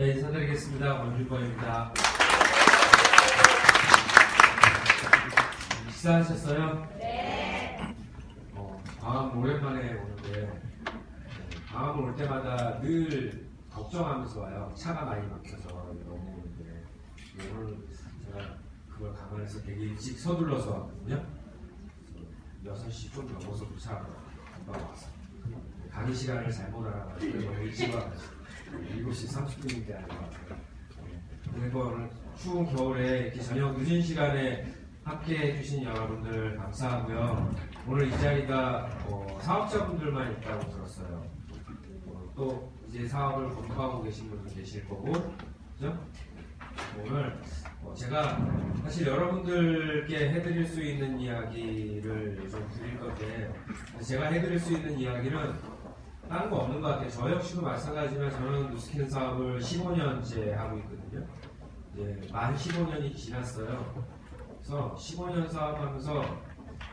네, 인사드리겠습니다. 원준범입니다. 식사하셨어요? 네. 방학 오랜만에 오는데 방학 올 때마다 늘 걱정하면서 와요. 차가 많이 막혀서 너무 오는데 오늘 제가 그걸 감안해서 되게 일찍 서둘러서 왔거든요. 6시 좀 넘어서 도착하고 금방 왔어요. 강의 시간을 잘못 알아가지고 너무 일찍 와가지고 7시 30분인데 아닌 것 같아요. 이번 추운 겨울에 이렇게 저녁 늦은 시간에 함께 해주신 여러분들 감사하고요. 오늘 이 자리가 사업자분들만 있다고 들었어요. 또 이제 사업을 검토하고 계신 분도 계실 거고, 그죠? 오늘 제가 사실 여러분들께 해드릴 수 있는 이야기를 좀 드릴 건데, 제가 해드릴 수 있는 이야기는 다른 거 없는 것 같아요. 저 역시도 마찬가지지만 저는 누스키는 사업을 15년째 하고 있거든요. 이제 만 15년이 지났어요. 그래서 15년 사업하면서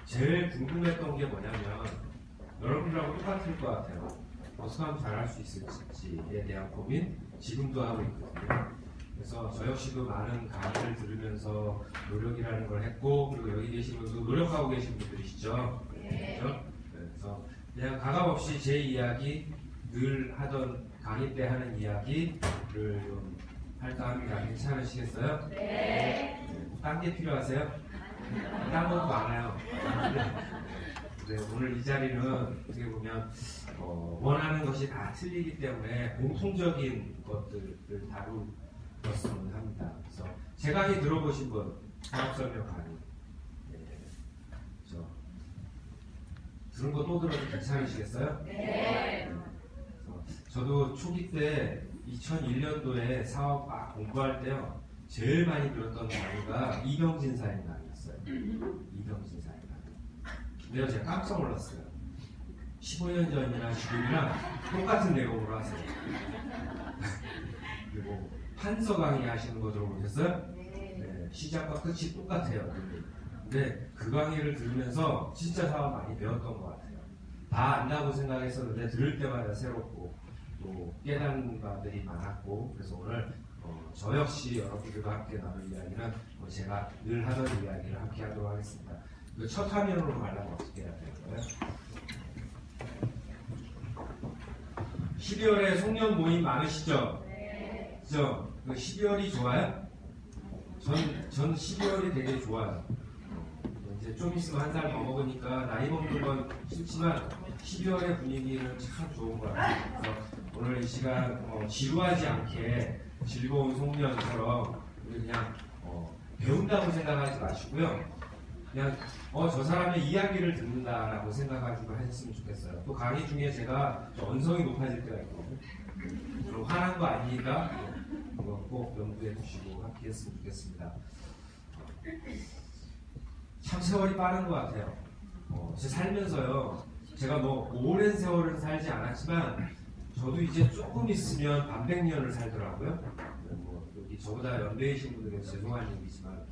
제일 궁금했던 게 뭐냐면 여러분들하고 똑같을 것 같아요. 어떻게 하면 잘할 수 있을지에 대한 고민 지금도 하고 있거든요. 그래서 저 역시도 많은 강의를 들으면서 노력이라는 걸 했고, 그리고 여기 계신 분도 노력하고 계신 분들이시죠. 그렇죠? 그래서 그냥 가감없이 제 이야기, 늘 하던 강의 때 하는 이야기를 좀 할까 합니다. 괜찮으시겠어요? 네. 딴 게 필요하세요? 딴 것도 많아요. 네, 오늘 이 자리는 어떻게 보면 원하는 것이 다 틀리기 때문에 공통적인 것들을 다루었으면 합니다. 그래서 제 강의 들어보신 분, 사업설명 강의. 들은 거 또 들어도 괜찮으시겠어요? 네. 저도 초기 때 2001년도에 사업 공부할 때요, 제일 많이 들었던 강의가 이병진 사님 강의였어요. 이병진 사님 강의. 근데요, 제가 깜짝 놀랐어요. 15년 전이나 지금이랑 똑같은 내용으로 하세요. 그리고 판서 강의 하시는 거 들어보셨어요? 네, 시작과 끝이 똑같아요. 근데 그 강의를 들으면서 진짜 사업 많이 배웠던 것 같아요. 다 안다고 생각했었는데 들을 때마다 새롭고 또 깨닫는 바들이 많았고, 그래서 오늘 저 역시 여러분들과 함께 나눌 이야기는 제가 늘 하던 이야기를 함께 하도록 하겠습니다. 첫 화면으로 가려면 어떻게 해야 될까요? 12월에 송년 모임 많으시죠? 네. 그죠? 12월이 좋아요? 전 12월이 되게 좋아요. 이제 좀 있으면 한 살 더 먹으니까 나이 먹는 건 싫지만 12월의 분위기는 참 좋은 것 같아요. 그래서 오늘 이 시간 지루하지 않게 즐거운 송년처럼 우리 그냥 배운다고 생각하지 마시고요. 그냥 저 사람의 이야기를 듣는다라고 생각하시고 하셨으면 좋겠어요. 또 강의 중에 제가 언성이 높아질 때가 있거든요. 좀 화난 거 아니니까 그거 꼭 염두에 두시고 함께 했으면 좋겠습니다. 참 세월이 빠른 것 같아요. 제 살면서요, 제가 뭐 오랜 세월을 살지 않았지만 저도 이제 조금 있으면 반백년을 살더라고요. 여기 저보다 연배이신 분들에게 죄송한 얘기지만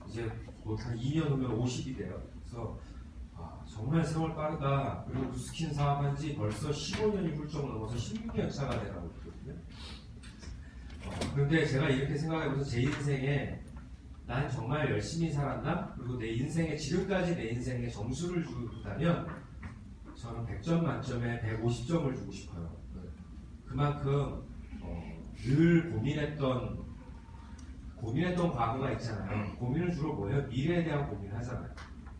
이제 뭐 한 2년 후면 50이 돼요. 그래서 정말 세월 빠르다. 그리고 누스킨 사업한 지 벌써 15년이 훌쩍 넘어서 16년 차가 돼가고 있거든요. 그런데 제가 이렇게 생각해보면서 제 인생에 난 정말 열심히 살았나? 그리고 내 인생에, 지금까지 내 인생에 점수를 주다면 저는 100점 만점에 150점을 주고 싶어요. 그만큼 늘 고민했던 과거가 있잖아요. 고민은 주로 뭐예요? 미래에 대한 고민을 하잖아요.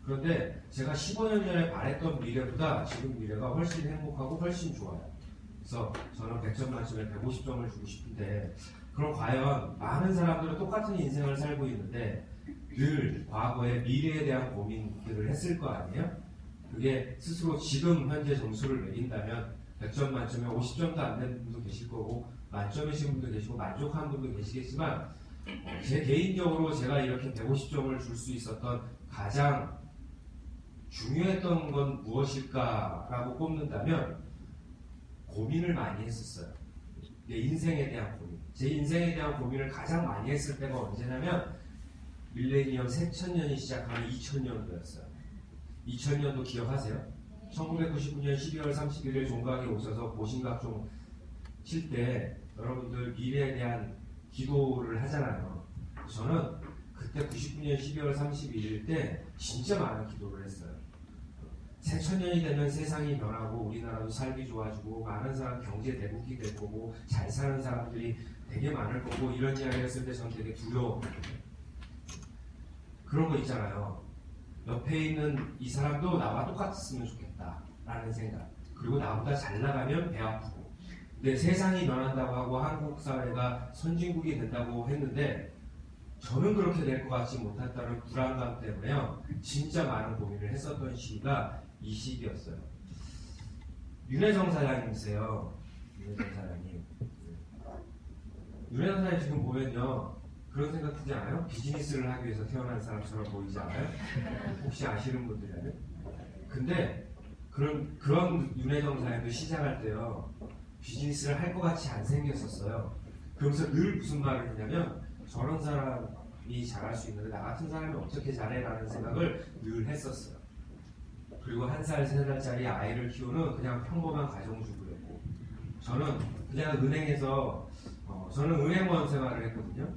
그런데 제가 15년 전에 바랬던 미래보다 지금 미래가 훨씬 행복하고 훨씬 좋아요. 그래서 저는 100점 만점에 150점을 주고 싶은데, 그럼 과연 많은 사람들은 똑같은 인생을 살고 있는데 늘 과거의 미래에 대한 고민들을 했을 거 아니에요? 그게 스스로 지금 현재 점수를 매긴다면 100점 만점에 50점도 안 되는 분도 계실 거고, 만점이신 분도 계시고 만족한 분도 계시겠지만, 제 개인적으로 제가 이렇게 150점을 줄 수 있었던 가장 중요했던 건 무엇일까라고 꼽는다면 고민을 많이 했었어요. 내 인생에 대한 고민. 제 인생에 대한 고민을 가장 많이 했을 때가 언제냐면 밀레니엄 새천년이 시작하는 2000년도였어요. 2000년도 기억하세요? 1999년 12월 31일 종강에 오셔서 고심각종 칠 때 여러분들 미래에 대한 기도를 하잖아요. 저는 그때 99년 12월 31일 때 진짜 많은 기도를 했어요. 새천년이 되면 세상이 변하고 우리나라도 살기 좋아지고 많은 사람 경제 대국이 될 거고 잘 사는 사람들이 되게 많을 거고 이런 이야기를 했을 때 저는 되게 두려웠거든요. 그런 거 있잖아요. 옆에 있는 이 사람도 나와 똑같았으면 좋겠다라는 생각. 그리고 나보다 잘 나가면 배 아프고. 근데 세상이 변한다고 하고 한국 사회가 선진국이 된다고 했는데 저는 그렇게 될 것 같지 못했다는 불안감 때문에요. 진짜 많은 고민을 했었던 시기가 이 시기였어요. 윤혜정 사장님이세요. 윤혜정 사장님. 윤혜정 사장님 지금 보면요. 그런 생각 드지 않아요? 비즈니스를 하기 위해서 태어난 사람처럼 보이지 않아요? 혹시 아시는 분들이라면? 근데 그런 윤혜정 사장님도 시작할 때요. 비즈니스를 할 것 같이 안 생겼었어요. 그러면서 늘 무슨 말을 했냐면 저런 사람이 잘할 수 있는데 나 같은 사람이 어떻게 잘해? 라는 생각을 늘 했었어요. 그리고 1살, 3살짜리 아이를 키우는 그냥 평범한 가정주부였고 저는 그냥 은행에서 저는 은행원 생활을 했거든요.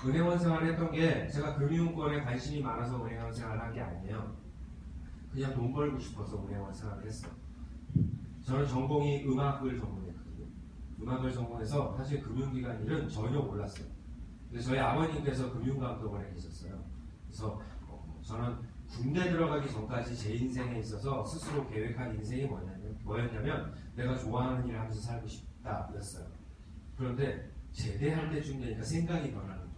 은행원 생활을 했던 게 제가 금융권에 관심이 많아서 은행원 생활을 한 게 아니에요. 그냥 돈 벌고 싶어서 은행원 생활을 했어요. 저는 전공이 음악을 전공했거든요. 음악을 전공해서 사실 금융기관 일은 전혀 몰랐어요. 근데 저희 아버님께서 금융감독원에 계셨어요. 그래서 저는 군대 들어가기 전까지 제 인생에 있어서 스스로 계획한 인생이 뭐였냐면 내가 좋아하는 일을 하면서 살고 싶다였어요. 그런데 제대할 때쯤 되니까 생각이 변하는 거예요.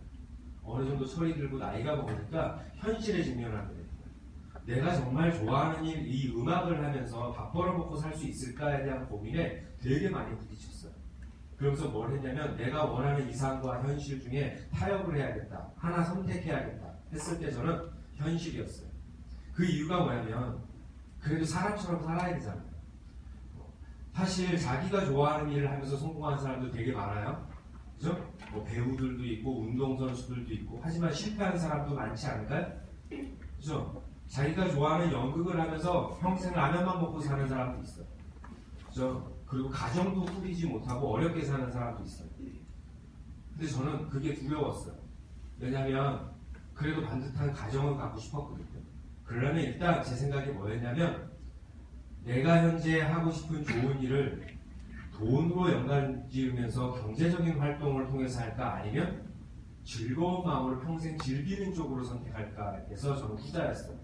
어느 정도 철이 들고 나이가 먹으니까 현실에 직면하게 돼요. 내가 정말 좋아하는 일, 이 음악을 하면서 밥 벌어먹고 살 수 있을까에 대한 고민에 되게 많이 부딪혔어요. 그러면서 뭘 했냐면 내가 원하는 이상과 현실 중에 타협을 해야겠다. 하나 선택해야겠다. 했을 때 저는 현실이었어요. 그 이유가 뭐냐면 그래도 사람처럼 살아야 되잖아요. 사실 자기가 좋아하는 일을 하면서 성공한 사람도 되게 많아요. 그죠? 뭐 배우들도 있고 운동선수들도 있고 하지만 실패한 사람도 많지 않을까요? 그죠? 자기가 좋아하는 연극을 하면서 평생 라면만 먹고 사는 사람도 있어요. 그죠? 그리고 가정도 꾸리지 못하고 어렵게 사는 사람도 있어요. 근데 저는 그게 두려웠어요. 왜냐하면 그래도 반듯한 가정을 갖고 싶었거든요. 그러려면 일단 제 생각이 뭐였냐면 내가 현재 하고 싶은 좋은 일을 돈으로 연관 지으면서 경제적인 활동을 통해서 할까 아니면 즐거운 마음으로 평생 즐기는 쪽으로 선택할까 해서 저는 후자였어요.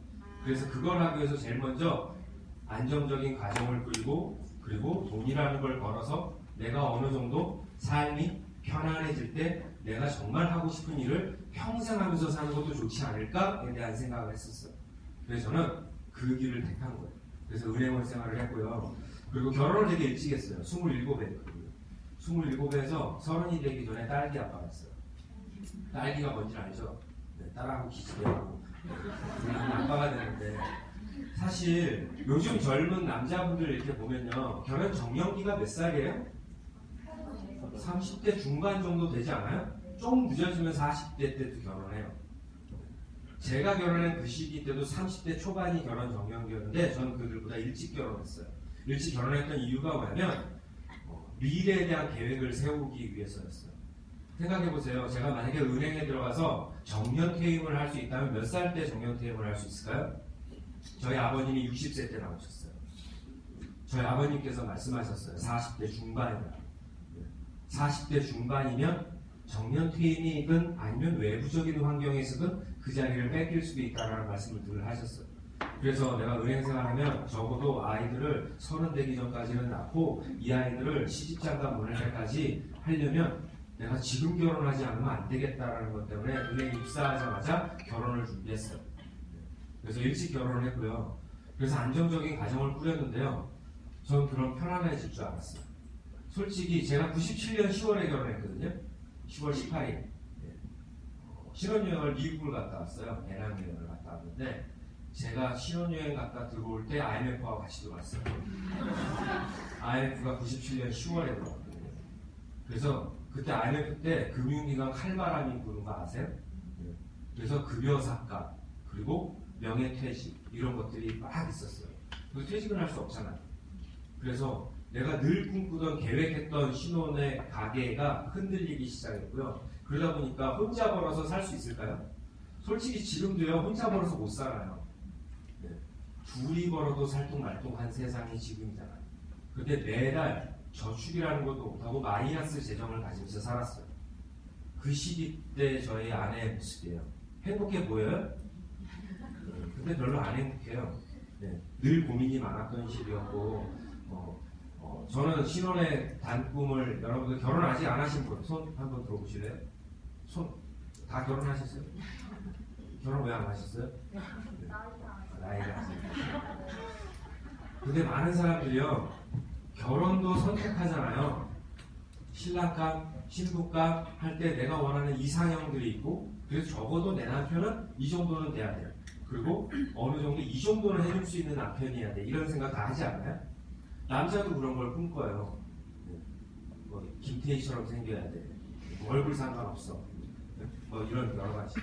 그래서 그걸 하기 위해서 제일 먼저 안정적인 가정을 꾸리고 그리고 돈이라는 걸 벌어서 내가 어느 정도 삶이 편안해질 때 내가 정말 하고 싶은 일을 평생 하면서 사는 것도 좋지 않을까에 대한 생각을 했었어요. 그래서 저는 그 길을 택한 거예요. 그래서 은행원 생활을 했고요. 그리고 결혼을 되게 일찍 했어요. 27에 했거든요. 27에서 30이 되기 전에 딸기 아빠가 했어요. 딸기가 뭔지 알죠? 네, 딸하고 기지개하고 아빠가 되는데 사실 요즘 젊은 남자분들 이렇게 보면요. 결혼 정년기가 몇 살이에요? 30대 중반 정도 되지 않아요? 좀 늦어지면 40대 때도 결혼해요. 제가 결혼한 그 시기 때도 30대 초반이 결혼 정년기였는데 저는 그들보다 일찍 결혼했어요. 일찍 결혼했던 이유가 뭐냐면 미래에 대한 계획을 세우기 위해서였어요. 생각해보세요. 제가 만약에 은행에 들어가서 정년퇴임을 할 수 있다면 몇 살 때 정년퇴임을 할 수 있을까요? 저희 아버님이 60세 때 나오셨어요. 저희 아버님께서 말씀하셨어요. 40대 중반이다. 40대 중반이면 정년퇴임이든 아니면 외부적인 환경에서든 그 자리를 뺏길 수도 있다는 말씀을 늘 하셨어요. 그래서 내가 은행 생활하면 적어도 아이들을 30 되기 전까지는 낳고 이 아이들을 시집장가 보낼 때까지 하려면 내가 지금 결혼하지 않으면 안 되겠다라는 것 때문에 은행 입사하자마자 결혼을 준비했어요. 그래서 일찍 결혼을 했고요. 그래서 안정적인 가정을 꾸렸는데요. 저는 그런 편안해질 줄 알았어요. 솔직히 제가 97년 10월에 결혼했거든요. 10월 18일. 신혼여행을 미국을 갔다 왔어요. 배낭여행을 갔다 왔는데 제가 신혼여행 갔다 들어올 때 IMF와 같이 들어왔어요. IMF가 97년 10월에 들어왔거든요. 그래서 그때 IMF 때 금융기관 칼바람이 부는 거 아세요? 그래서 급여 삭감 그리고 명예퇴직 이런 것들이 막 있었어요. 그래서 퇴직은 할 수 없잖아요. 그래서 내가 늘 꿈꾸던 계획했던 신혼의 가게가 흔들리기 시작했고요. 그러다 보니까 혼자 벌어서 살 수 있을까요? 솔직히 지금도요, 혼자 벌어서 못 살아요. 네. 둘이 벌어도 살똥말똥한 세상이 지금이잖아요. 근데 매달 저축이라는 것도 못하고 마이너스 재정을 가지면서 살았어요. 그 시기 때 저희 아내의 모습이에요. 행복해 보여요? 근데 별로 안 행복해요. 네. 늘 고민이 많았던 시기였고, 저는 신혼의 단꿈을, 여러분들 결혼 아직 안 하신 분, 손 한번 들어보실래요? 손, 다 결혼하셨어요? 결혼 왜 안 하셨어요? 네. 나이가 안 돼요. 근데 많은 사람들이요, 결혼도 선택하잖아요. 신랑감, 신부감 할 때 내가 원하는 이상형들이 있고, 그래서 적어도 내 남편은 이 정도는 돼야 돼요. 그리고 어느 정도 이 정도는 해줄 수 있는 남편이어야 돼. 이런 생각 다 하지 않나요? 남자도 그런 걸 꿈꿔요. 뭐 김태희처럼 생겨야 돼. 뭐 얼굴 상관없어. 뭐 이런 여러 가지.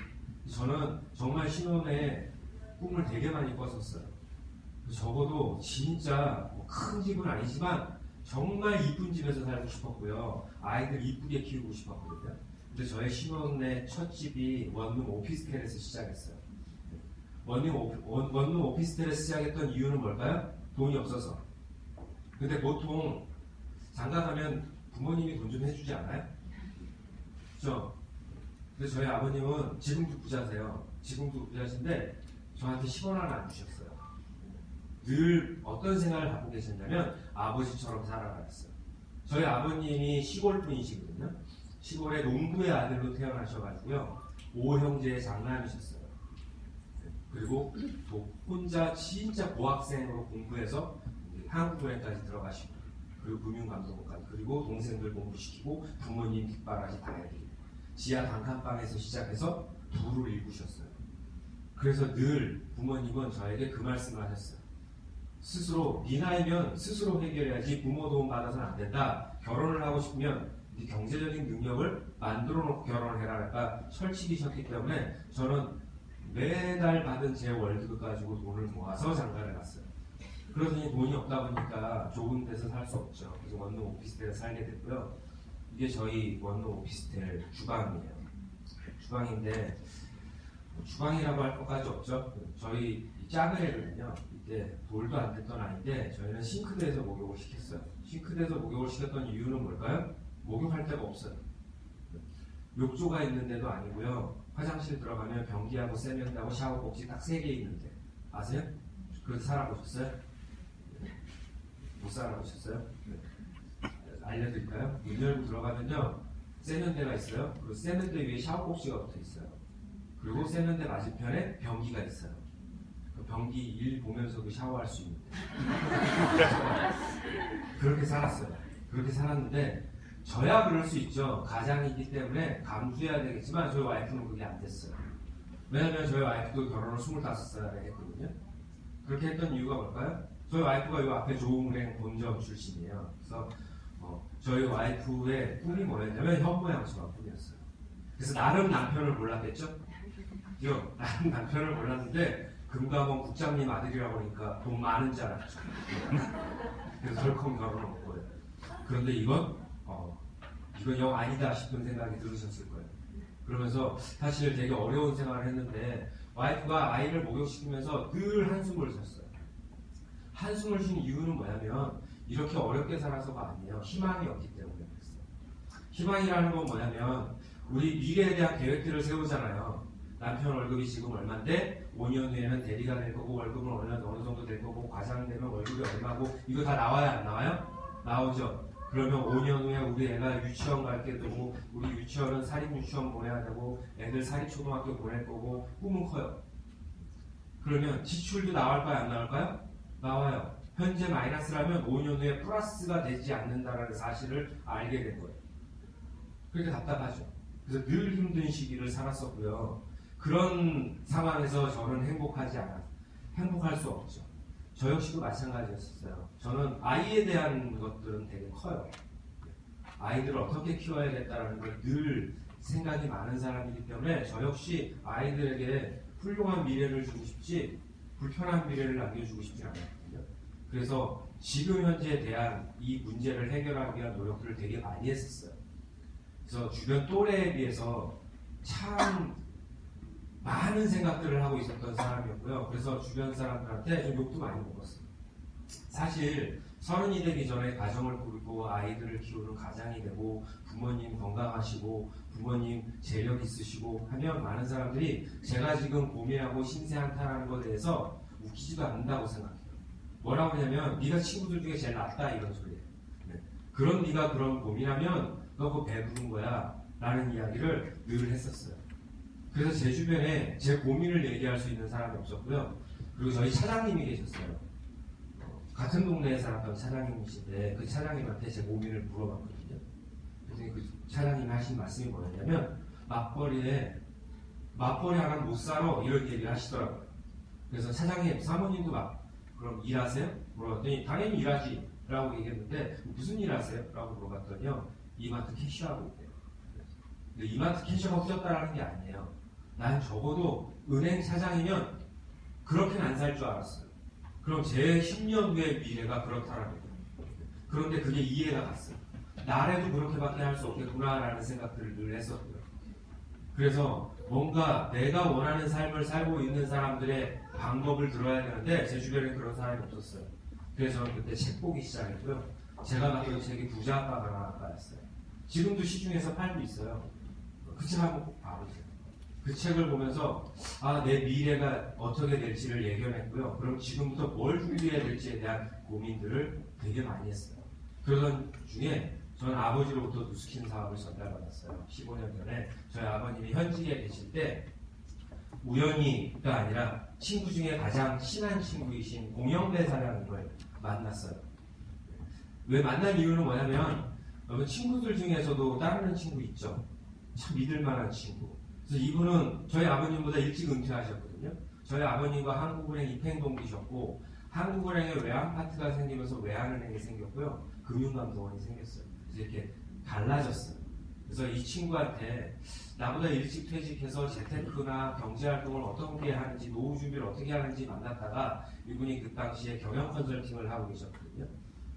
저는 정말 신혼에 꿈을 되게 많이 꿨었어요. 적어도 진짜 뭐큰 집은 아니지만 정말 이쁜 집에서 살고 싶었고요. 아이들 이쁘게 키우고 싶었거든요. 근데 저의 신혼의 첫 집이 원룸 오피스텔에서 시작했어요. 원룸 오피스텔에서 시작했던 이유는 뭘까요? 돈이 없어서. 근데 보통 장가 가면 부모님이 돈 좀 해주지 않아요? 그렇죠? 근데 저희 아버님은 지금도 부자세요. 지금도 부자신데 저한테 10원 하나 안 주셨어요. 늘 어떤 생각을 갖고 계셨냐면 아버지처럼 살아라 했어요. 저희 아버님이 시골 분이시거든요. 시골의 농부의 아들로 태어나셔가지고요. 5형제의 장남이셨어요. 그리고 또 혼자 진짜 고학생으로 공부해서 한국은행까지 들어가시고, 그리고 금융감독까지, 그리고 동생들 공부시키고 부모님 뒷바라지 다 해드리고, 지하 단칸방에서 시작해서 부를 일구셨어요. 그래서 늘 부모님은 저에게 그 말씀을 하셨어요. 스스로 네 나이면 스스로 해결해야지 부모 도움 받아서는 안 된다. 결혼을 하고 싶으면 네 경제적인 능력을 만들어 놓고 결혼을 해라. 그러니까 철칙이셨기 때문에 저는 매달 받은 제 월급 가지고 돈을 모아서 장가를 갔어요. 그러더니 돈이 없다 보니까 좋은 데서 살 수 없죠. 그래서 원룸 오피스텔에 살게 됐고요. 이게 저희 원룸 오피스텔 주방이에요. 주방인데 주방이라고 할 것까지 없죠. 저희 작은 애들은요, 이때 돌도 안 됐던 아이인데 저희는 싱크대에서 목욕을 시켰어요. 싱크대에서 목욕을 시켰던 이유는 뭘까요? 목욕할 데가 없어요. 욕조가 있는데도 아니고요. 화장실 들어가면 변기하고 세면대하고 샤워복지 딱 3개 있는데 아세요? 그래서 살아보셨어요? 못 살아보셨어요? 네. 알려드릴까요? 문 열고 들어가면요, 세면대가 있어요. 그 세면대 위에 샤워복지가 붙어 있어요. 그리고 세면대 맞은편에 변기가 있어요. 그 변기 일 보면서도 샤워할 수 있는데 그렇게 살았어요. 그렇게 살았는데 저야 그럴 수 있죠. 가장이기 때문에 감수해야 되겠지만 저희 와이프는 그게 안 됐어요. 왜냐면 저희 와이프도 결혼을 25살에 했거든요. 그렇게 했던 이유가 뭘까요? 저희 와이프가 이 앞에 조은행 본점 출신이에요. 그래서 저희 와이프의 꿈이 뭐였냐면 현모양처가 꿈이었어요. 그래서 나름 남편을 몰랐겠죠? 나름 남편을 몰랐는데 금감원 국장님 아들이라고 하니까 돈 많은 줄 알았죠. 그래서 덜컥 결혼을 한 거예요. 그런데 이건 영 아니다 싶은 생각이 들으셨을 거예요. 그러면서 사실 되게 어려운 생활을 했는데 와이프가 아이를 목욕시키면서 늘 한숨을 쉬었어요. 한숨을 쉰 이유는 뭐냐면 이렇게 어렵게 살아서가 아니에요. 희망이 없기 때문에 그랬어요. 희망이라는 건 뭐냐면 우리 미래에 대한 계획들을 세우잖아요. 남편 월급이 지금 얼마인데 5년 후에는 대리가 될 거고 월급은 어느 정도 될 거고 과장 되면 월급이 얼마고 이거 다 나와요? 안 나와요? 나오죠. 그러면 5년 후에 우리 애가 유치원 갈게 되고 우리 유치원은 사립유치원 보내야 되고 애들 사립초등학교 보낼 거고 꿈은 커요. 그러면 지출도 나올까요? 안 나올까요? 나와요. 현재 마이너스라면 5년 후에 플러스가 되지 않는다는 사실을 알게 된 거예요. 그렇게 답답하죠. 그래서 늘 힘든 시기를 살았었고요. 그런 상황에서 저는 행복할 수 없죠. 저 역시도 마찬가지였어요. 저는 아이에 대한 것들은 되게 커요. 아이들을 어떻게 키워야겠다는 걸 늘 생각이 많은 사람이기 때문에 저 역시 아이들에게 훌륭한 미래를 주고 싶지 불편한 미래를 남겨주고 싶지 않았거든요. 그래서 지금 현재에 대한 이 문제를 해결하기 위한 노력들을 되게 많이 했었어요. 그래서 주변 또래에 비해서 참 많은 생각들을 하고 있었던 사람이었고요. 그래서 주변 사람들한테 좀 욕도 많이 먹었어요. 사실 30이 되기 전에 가정을 꾸리고 아이들을 키우는 가장이 되고 부모님 건강하시고 부모님 재력 있으시고 하면 많은 사람들이 제가 지금 고민하고 신세한탄하는 것에 대해서 웃기지도 않는다고 생각해요. 뭐라고 하냐면 네가 친구들 중에 제일 낫다 이런 소리예요. 네. 그런 네가 그런 고민하면 너 그거 배부른 거야 라는 이야기를 늘 했었어요. 그래서 제 주변에 제 고민을 얘기할 수 있는 사람이 없었고요. 그리고 저희 차장님이 계셨어요. 같은 동네에 살았던 차장님이신데 그 차장님한테 제 고민을 물어봤거든요. 그랬더니 그 차장님이 하신 말씀이 뭐였냐면 맞벌이 하나 못 살아 이런 얘기를 하시더라고요. 그래서 차장님 사모님도 그럼 일하세요? 물어봤더니 당연히 일하지 라고 얘기했는데 무슨 일 하세요? 라고 물어봤더니요 이마트 캐셔하고 있대요. 근데 이마트 캐셔가 없었다라는 게 아니에요. 난 적어도 은행 차장이면 그렇게는 안 살 줄 알았어요. 그럼 제 10년 후의 미래가 그렇다라는 거예요. 그런데 그게 이해가 갔어요. 나래도 그렇게밖에 할 수 없겠구나라는 생각들을 늘 했었고요. 그래서 뭔가 내가 원하는 삶을 살고 있는 사람들의 방법을 들어야 되는데 제 주변에 그런 사람이 없었어요. 그래서 저는 그때 책 보기 시작했고요. 제가 봤던 책이 부자 아빠 강한 아빠였어요. 지금도 시중에서 팔고 있어요. 그 책 한번 꼭 봐보세요. 그 책을 보면서 내 미래가 어떻게 될지를 예견했고요. 그럼 지금부터 뭘 준비해야 될지에 대한 고민들을 되게 많이 했어요. 그러던 중에 저는 아버지로부터 누스킨 사업을 전달받았어요. 15년 전에 저희 아버님이 현직에 계실 때 우연히가 아니라 친구 중에 가장 친한 친구이신 공영배 사장님을 만났어요. 왜 만난 이유는 뭐냐면 여러분 친구들 중에서도 따르는 친구 있죠. 참 믿을 만한 친구. 그래서 이분은 저희 아버님보다 일찍 은퇴하셨거든요. 저희 아버님과 한국은행 입행동기셨고 한국은행에 외환파트가 생기면서 외환은행이 생겼고요. 금융감독원이 생겼어요. 그래서 이렇게 갈라졌어요. 그래서 이 친구한테 나보다 일찍 퇴직해서 재테크나 경제활동을 어떻게 하는지 노후 준비를 어떻게 하는지 만났다가 이분이 그 당시에 경영 컨설팅을 하고 계셨거든요.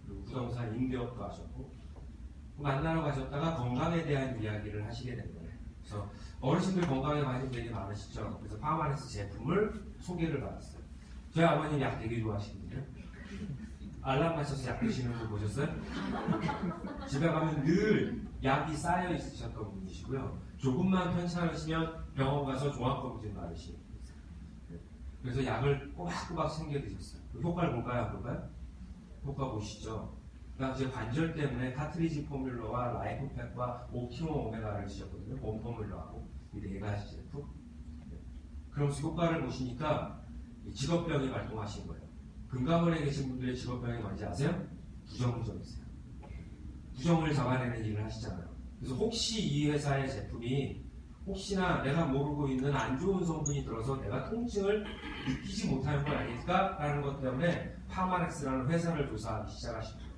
그리고 부동산 임대업도 하셨고 만나러 가셨다가 건강에 대한 이야기를 하시게 된 거예요. 그래서 어르신들 건강에 관심 되게 많으시죠. 그래서 파마레스 제품을 소개를 받았어요. 저희 아버님 약 되게 좋아하시거든요. 알람 맞춰서 약 드시는 거 보셨어요? 집에 가면 늘 약이 쌓여 있으셨던 분이시고요. 조금만 편찮으시면 병원 가서 종합검진 받으시고 그래서 약을 꼬박꼬박 챙겨 드셨어요. 그 효과를 볼까요? 안 볼까요? 효과 보시죠. 그 당시에 관절 때문에 카트리지 포뮬러와 라이프팩과 옵티몬 오메가를 드셨거든요. 봄포뮬러하고 이 네 가지 제품. 그러면서 효과를 보시니까 직업병이 발동하신 거예요. 금감원에 계신 분들의 직업병이 뭔지 아세요? 부정부정이세요. 부정을 잡아내는 일을 하시잖아요. 그래서 혹시 이 회사의 제품이 혹시나 내가 모르고 있는 안 좋은 성분이 들어서 내가 통증을 느끼지 못하는 건 아닐까라는 것 때문에 파마렉스라는 회사를 조사하기 시작하신 거예요.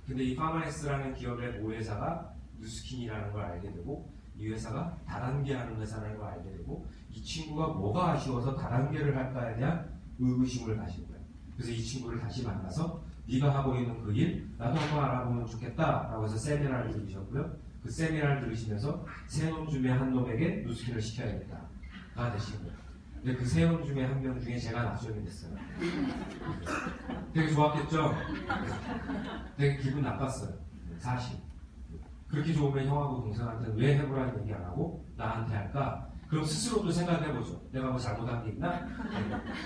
근데 이 파마렉스라는 기업의 모회사가 누스킨이라는 걸 알게 되고 이 회사가 다단계 하는 회사라는 걸 알게 되고 이 친구가 뭐가 아쉬워서 다단계를 할까에 대한 의구심을 가신 거예요. 그래서 이 친구를 다시 만나서 네가 하고 있는 그 일 나도 한번 알아보면 좋겠다라고 해서 세미나를 들으셨고요. 그 세미나를 들으시면서 세 놈 중에 한 놈에게 누스킨을 시켜야겠다가 되신 거예요. 근데 그 세 놈 중에 한 명 중에 제가 낙점이 됐어요. 되게 좋았겠죠? 되게 기분 나빴어요. 사실 그렇게 좋으면 형하고 동생한테는 왜 해보라는 얘기 안 하고 나한테 할까? 그럼 스스로도 생각해보죠. 내가 뭐 잘못한 게 있나?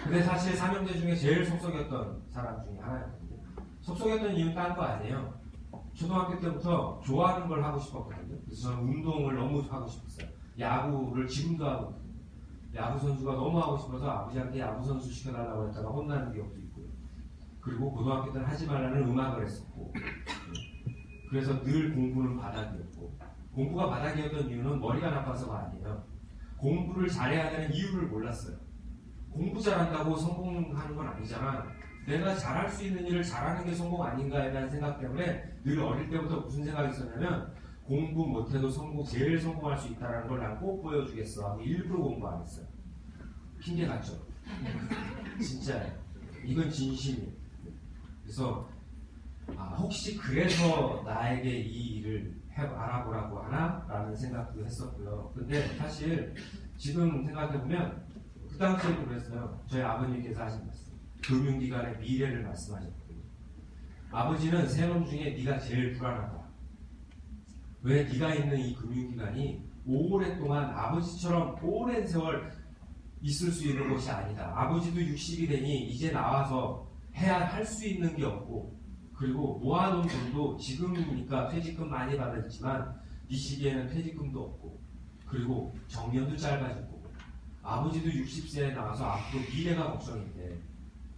근데 사실 삼형제 중에 제일 속썩였던 사람 중에 하나였거든요. 속썩였던 이유는 딴 거 아니에요. 초등학교 때부터 좋아하는 걸 하고 싶었거든요. 그래서 저는 운동을 너무 하고 싶었어요. 야구를 지금도 하고 있거든요. 야구 선수가 너무 하고 싶어서 아버지한테 야구 선수 시켜달라고 했다가 혼나는 기억도 있고요. 그리고 고등학교 때는 하지 말라는 음악을 했었고 그래서 늘 공부는 바닥이었고 공부가 바닥이었던 이유는 머리가 나빠서가 아니에요. 공부를 잘해야 되는 이유를 몰랐어요. 공부 잘한다고 성공하는 건 아니잖아. 내가 잘할 수 있는 일을 잘하는 게 성공 아닌가에 대한 생각 때문에 늘 어릴 때부터 무슨 생각이 있었냐면 공부 못해도 제일 성공할 수 있다는 걸 난 꼭 보여주겠어 하고 일부러 공부 안 했어요. 핑계 같죠? 진짜예요. 이건 진심이에요. 그래서 혹시 그래서 나에게 이 일을 알아보라고 하나? 라는 생각도 했었고요. 근데 사실 지금 생각해보면 그 당시에도 그랬어요. 저희 아버님께서 하신 말씀. 금융기관의 미래를 말씀하셨거든요. 아버지는 세 놈 중에 네가 제일 불안하다. 왜 네가 있는 이 금융기관이 오랫동안 아버지처럼 오랜 세월 있을 수 있는 곳이 아니다. 아버지도 60이 되니 이제 나와서 할 수 있는 게 없고, 그리고 모아놓은 돈도 지금이니까 퇴직금 많이 받았지만 이 시기에는 퇴직금도 없고, 그리고 정년도 짧아지고, 아버지도 60세에 나와서 앞으로 미래가 걱정인데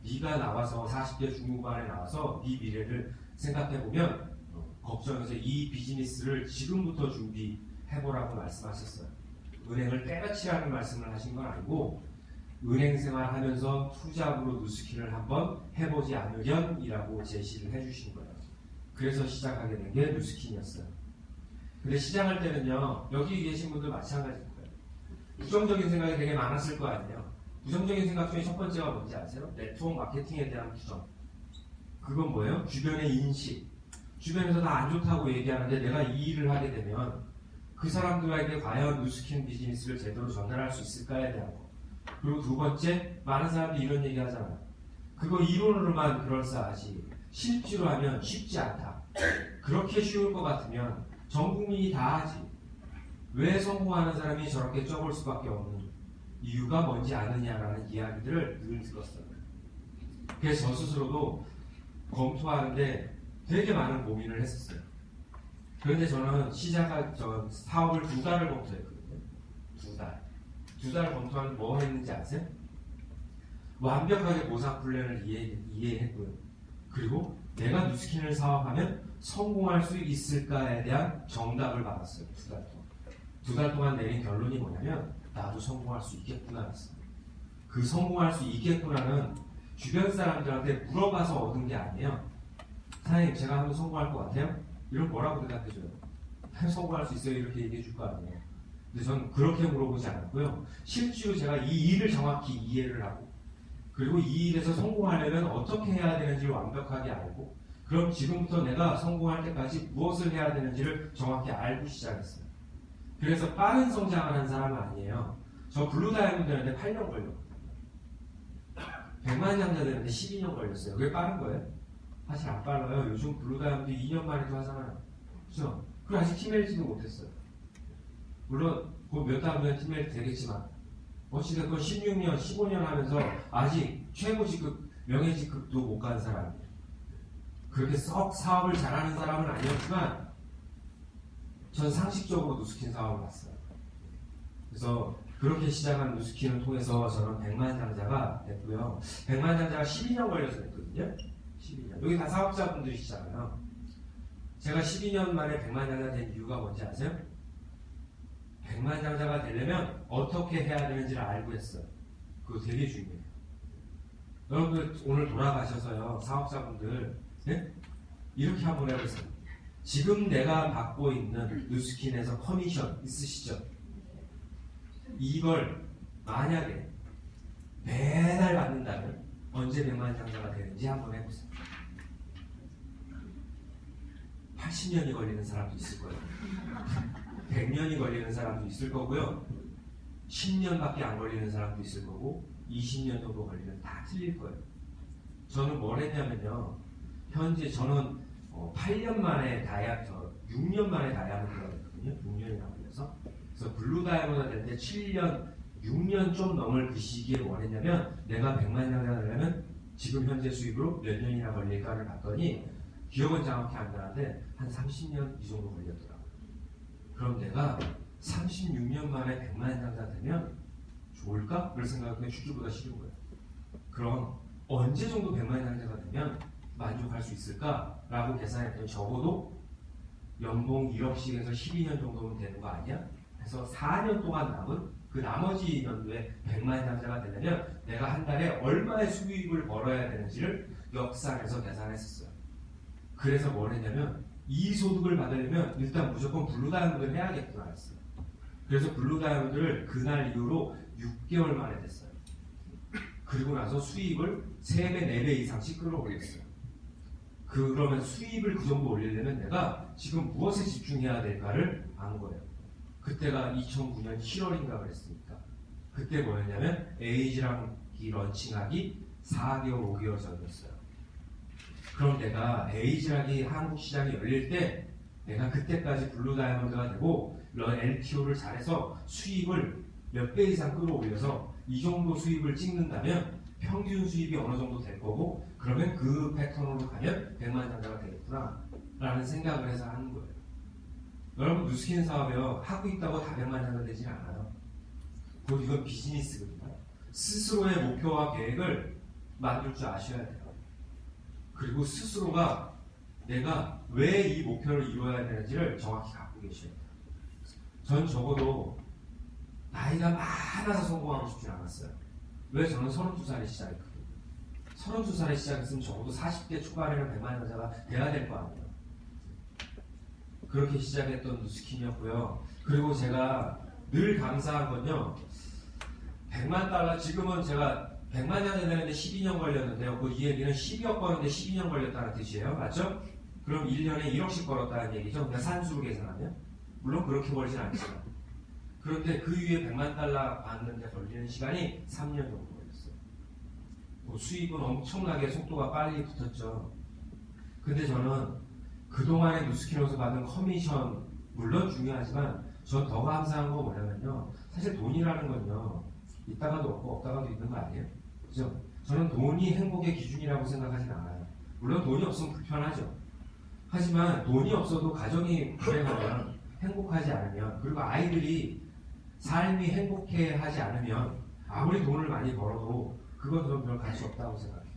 네가 나와서 40대 중후반에 나와서 네 미래를 생각해보면 걱정해서 이 비즈니스를 지금부터 준비해보라고 말씀하셨어요. 은행을 때려치라는 말씀을 하신 건 아니고 은행 생활하면서 투잡으로 뉴스킨을 한번 해보지 않으련이라고 제시를 해주신 거예요. 그래서 시작하게 된 게 뉴스킨이었어요. 근데 시작할 때는요, 여기 계신 분들 마찬가지일 거예요. 부정적인 생각이 되게 많았을 거 아니에요. 부정적인 생각 중에 첫 번째가 뭔지 아세요? 네트워크 마케팅에 대한 부정. 그건 뭐예요? 주변의 인식. 주변에서 다 안 좋다고 얘기하는데 내가 이 일을 하게 되면 그 사람들에게 과연 뉴스킨 비즈니스를 제대로 전달할 수 있을까에 대한 거. 그리고 두 번째, 많은 사람들이 이런 얘기 하잖아요. 그거 이론으로만 그럴싸하지 실제로 하면 쉽지 않다. 그렇게 쉬울 것 같으면 전 국민이 다 하지. 왜 성공하는 사람이 저렇게 쪄볼 수밖에 없는 이유가 뭔지 아느냐라는 이야기들을 늘 들었어요. 그래서 저 스스로도 검토하는데 되게 많은 고민을 했었어요. 그런데 저는 사업을 2달을 검토했거든요. 2달. 2달을 검토하면 뭐 했는지 아세요? 완벽하게 보상 플랜을 이해했고요. 그리고 내가 뉴스킨을 사업하면 성공할 수 있을까에 대한 정답을 받았어요. 2달 동안. 2달 동안 내린 결론이 뭐냐면 나도 성공할 수 있겠구나 했어요. 그 성공할 수 있겠구나는 주변 사람들한테 물어봐서 얻은 게 아니에요. 사장님 제가 한번 성공할 것 같아요? 이런 뭐라고 대답해줘요? 성공할 수 있어요? 이렇게 얘기해 줄 거 아니에요. 근데 저는 그렇게 물어보지 않았고요. 실제로 제가 이 일을 정확히 이해를 하고, 그리고 이 일에서 성공하려면 어떻게 해야 되는지를 완벽하게 알고, 그럼 지금부터 내가 성공할 때까지 무엇을 해야 되는지를 정확히 알고 시작했어요. 그래서 빠른 성장을 한 사람은 아니에요. 저 블루 다이아몬드 되는데 8년 걸렸거든요. 100만 장자 되는데 12년 걸렸어요. 그게 빠른 거예요? 사실 안 빨라요. 요즘 블루 다이아몬드 2년 만에도 하잖아요. 그죠? 그리고 아직 팀멜지도 못했어요. 물론 몇 달 후에 팀멜지 되겠지만 어찌됐건 16년, 15년 하면서 아직 최고 직급, 명예 직급도 못 간 사람이에요. 그렇게 썩 사업을 잘하는 사람은 아니었지만 전 상식적으로 뉴스킨 사업을 봤어요. 그래서 그렇게 시작한 뉴스킨을 통해서 저는 100만 장자가 됐고요. 100만 장자가 12년 걸려서 됐거든요. 12년. 여기 다 사업자분들이시잖아요. 제가 12년 만에 100만 장자 된 이유가 뭔지 아세요? 100만 장자가 되려면 어떻게 해야 되는지를 알고 했어요. 그거 되게 중요해요. 여러분 오늘 돌아가셔서요, 사업자분들 이렇게 한번 해보세요. 지금 내가 받고 있는 뉴스킨에서 커미션 있으시죠? 이걸 만약에 매달 받는다면 언제 100만 장자가 되는지 한번 해보세요. 80년이 걸리는 사람도 있을 거예요. 100년이 걸리는 사람도 있을 거고요. 10년밖에 안 걸리는 사람도 있을 거고 20년 정도 걸리면 다 틀릴 거예요. 저는 뭘 했냐면요. 현재 저는 8년 만에 6년 만에 다이아몬드가 됐거든요. 6년이나 걸려서. 그래서 블루 다이아몬드가 됐는데 7년, 6년 좀 넘을 그 시기에 뭘 했냐면 내가 100만 장자가 되려면 지금 현재 수입으로 몇 년이나 걸릴까를 봤더니 기억은 정확히 안 나는데 한 30년 이 정도 걸렸더라고요. 그럼 내가 36년 만에 100만 장자 되면 좋을까? 그럴 생각하면 슈즈보다 싫은 거예요. 그럼 언제 정도 100만 장자가 되면 만족할 수 있을까? 라고 계산했더니 적어도 연봉 1억씩에서 12년 정도는 되는 거 아니야? 그래서 4년 동안 남은 그 나머지 연도에 100만 장자가 되려면 내가 한 달에 얼마의 수입을 벌어야 되는지를 역산해서 계산했었어요. 그래서 뭘 했냐면 이 소득을 받으려면 일단 무조건 블루 다이아몬드를 해야겠구나 했어요. 그래서 블루 다이아몬드를 그날 이후로 6개월 만에 됐어요. 그리고 나서 수입을 3배, 4배 이상씩 끌어올렸어요. 그러면 수입을 그 정도 올리려면 내가 지금 무엇에 집중해야 될까를 안 거예요. 그때가 2009년 7월인가 그랬으니까. 그때 뭐였냐면 에이지랑이 런칭하기 4개월, 5개월 전이었어요. 그럼 내가 에이지랑이 한국 시장이 열릴 때 내가 그때까지 블루 다이아몬드가 되고 LTO를 잘해서 수입을 몇 배 이상 끌어올려서 이 정도 수입을 찍는다면 평균 수입이 어느 정도 될 거고 그러면 그 패턴으로 가면 100만 장자가 되겠구나 라는 생각을 해서 하는 거예요. 여러분 뉴스킨 사업이요 하고 있다고 다 100만 장자 되진 않아요. 곧 이건 비즈니스거든요. 스스로의 목표와 계획을 만들 줄 아셔야 돼요. 그리고 스스로가 내가 왜 이 목표를 이루어야 되는지를 정확히 갖고 계셔야 돼요. 전 적어도 나이가 많아서 성공하고 싶진 않았어요. 왜? 저는 32살에 시작했거든요. 32살에 시작했으면 적어도 40대 초반에는 100만 장자가 돼야 될 거 아니에요. 그렇게 시작했던 뉴스킨이었고요. 그리고 제가 늘 감사한 건요. 100만 달러, 지금은 제가 100만 장자 되는데 12년 걸렸는데요. 그 이 얘기는 12억 버는데 12년 걸렸다는 뜻이에요. 맞죠? 그럼 1년에 1억씩 벌었다는 얘기죠. 그냥 산수로 계산하면. 물론 그렇게 벌진 않지만. 그런데 그 위에 100만 달러 받는데 걸리는 시간이 3년 정도 걸렸어요. 뭐 수입은 엄청나게 속도가 빨리 붙었죠. 근데 저는 그동안에 뉴스킨에서 받은 커미션 물론 중요하지만 전 더 감사한 거 뭐냐면요. 사실 돈이라는 건요. 있다가도 없고 없다가도 있는 거 아니에요? 그죠? 저는 돈이 행복의 기준이라고 생각하진 않아요. 물론 돈이 없으면 불편하죠. 하지만 돈이 없어도 가정이 불행하면 행복하지 않으면 그리고 아이들이 삶이 행복해하지 않으면 아무리 돈을 많이 벌어도 그건 저는 별 가치 없다고 생각해요.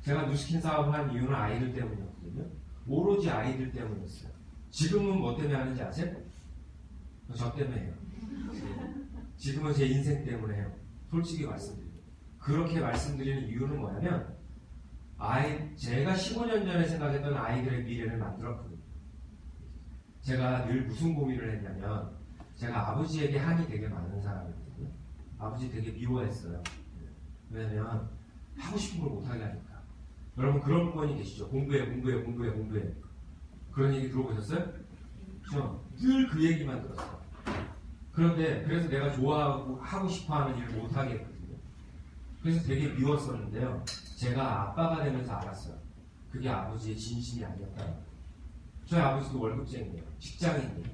제가 뉴스킨 사업을 한 이유는 아이들 때문이었거든요. 오로지 아이들 때문이었어요. 지금은 뭐 때문에 하는지 아세요? 저 때문에 해요. 지금은 제 인생 때문에 해요. 솔직히 말씀드려요. 그렇게 말씀드리는 이유는 뭐냐면 제가 15년 전에 생각했던 아이들의 미래를 만들었거든요. 제가 늘 무슨 고민을 했냐면 제가 아버지에게 한이 되게 많은 사람이거든요. 아버지 되게 미워했어요. 왜냐면 하고 싶은 걸 못하게 하니까. 여러분 그런 분이 계시죠? 공부해. 그런 얘기 들어보셨어요? 그렇죠? 늘 그 얘기만 들었어요. 그런데 그래서 내가 좋아하고 하고 싶어하는 일을 못하게 했거든요. 그래서 되게 미웠었는데요. 제가 아빠가 되면서 알았어요. 그게 아버지의 진심이 아니었다. 저희 아버지도 월급쟁이에요. 직장인이에요.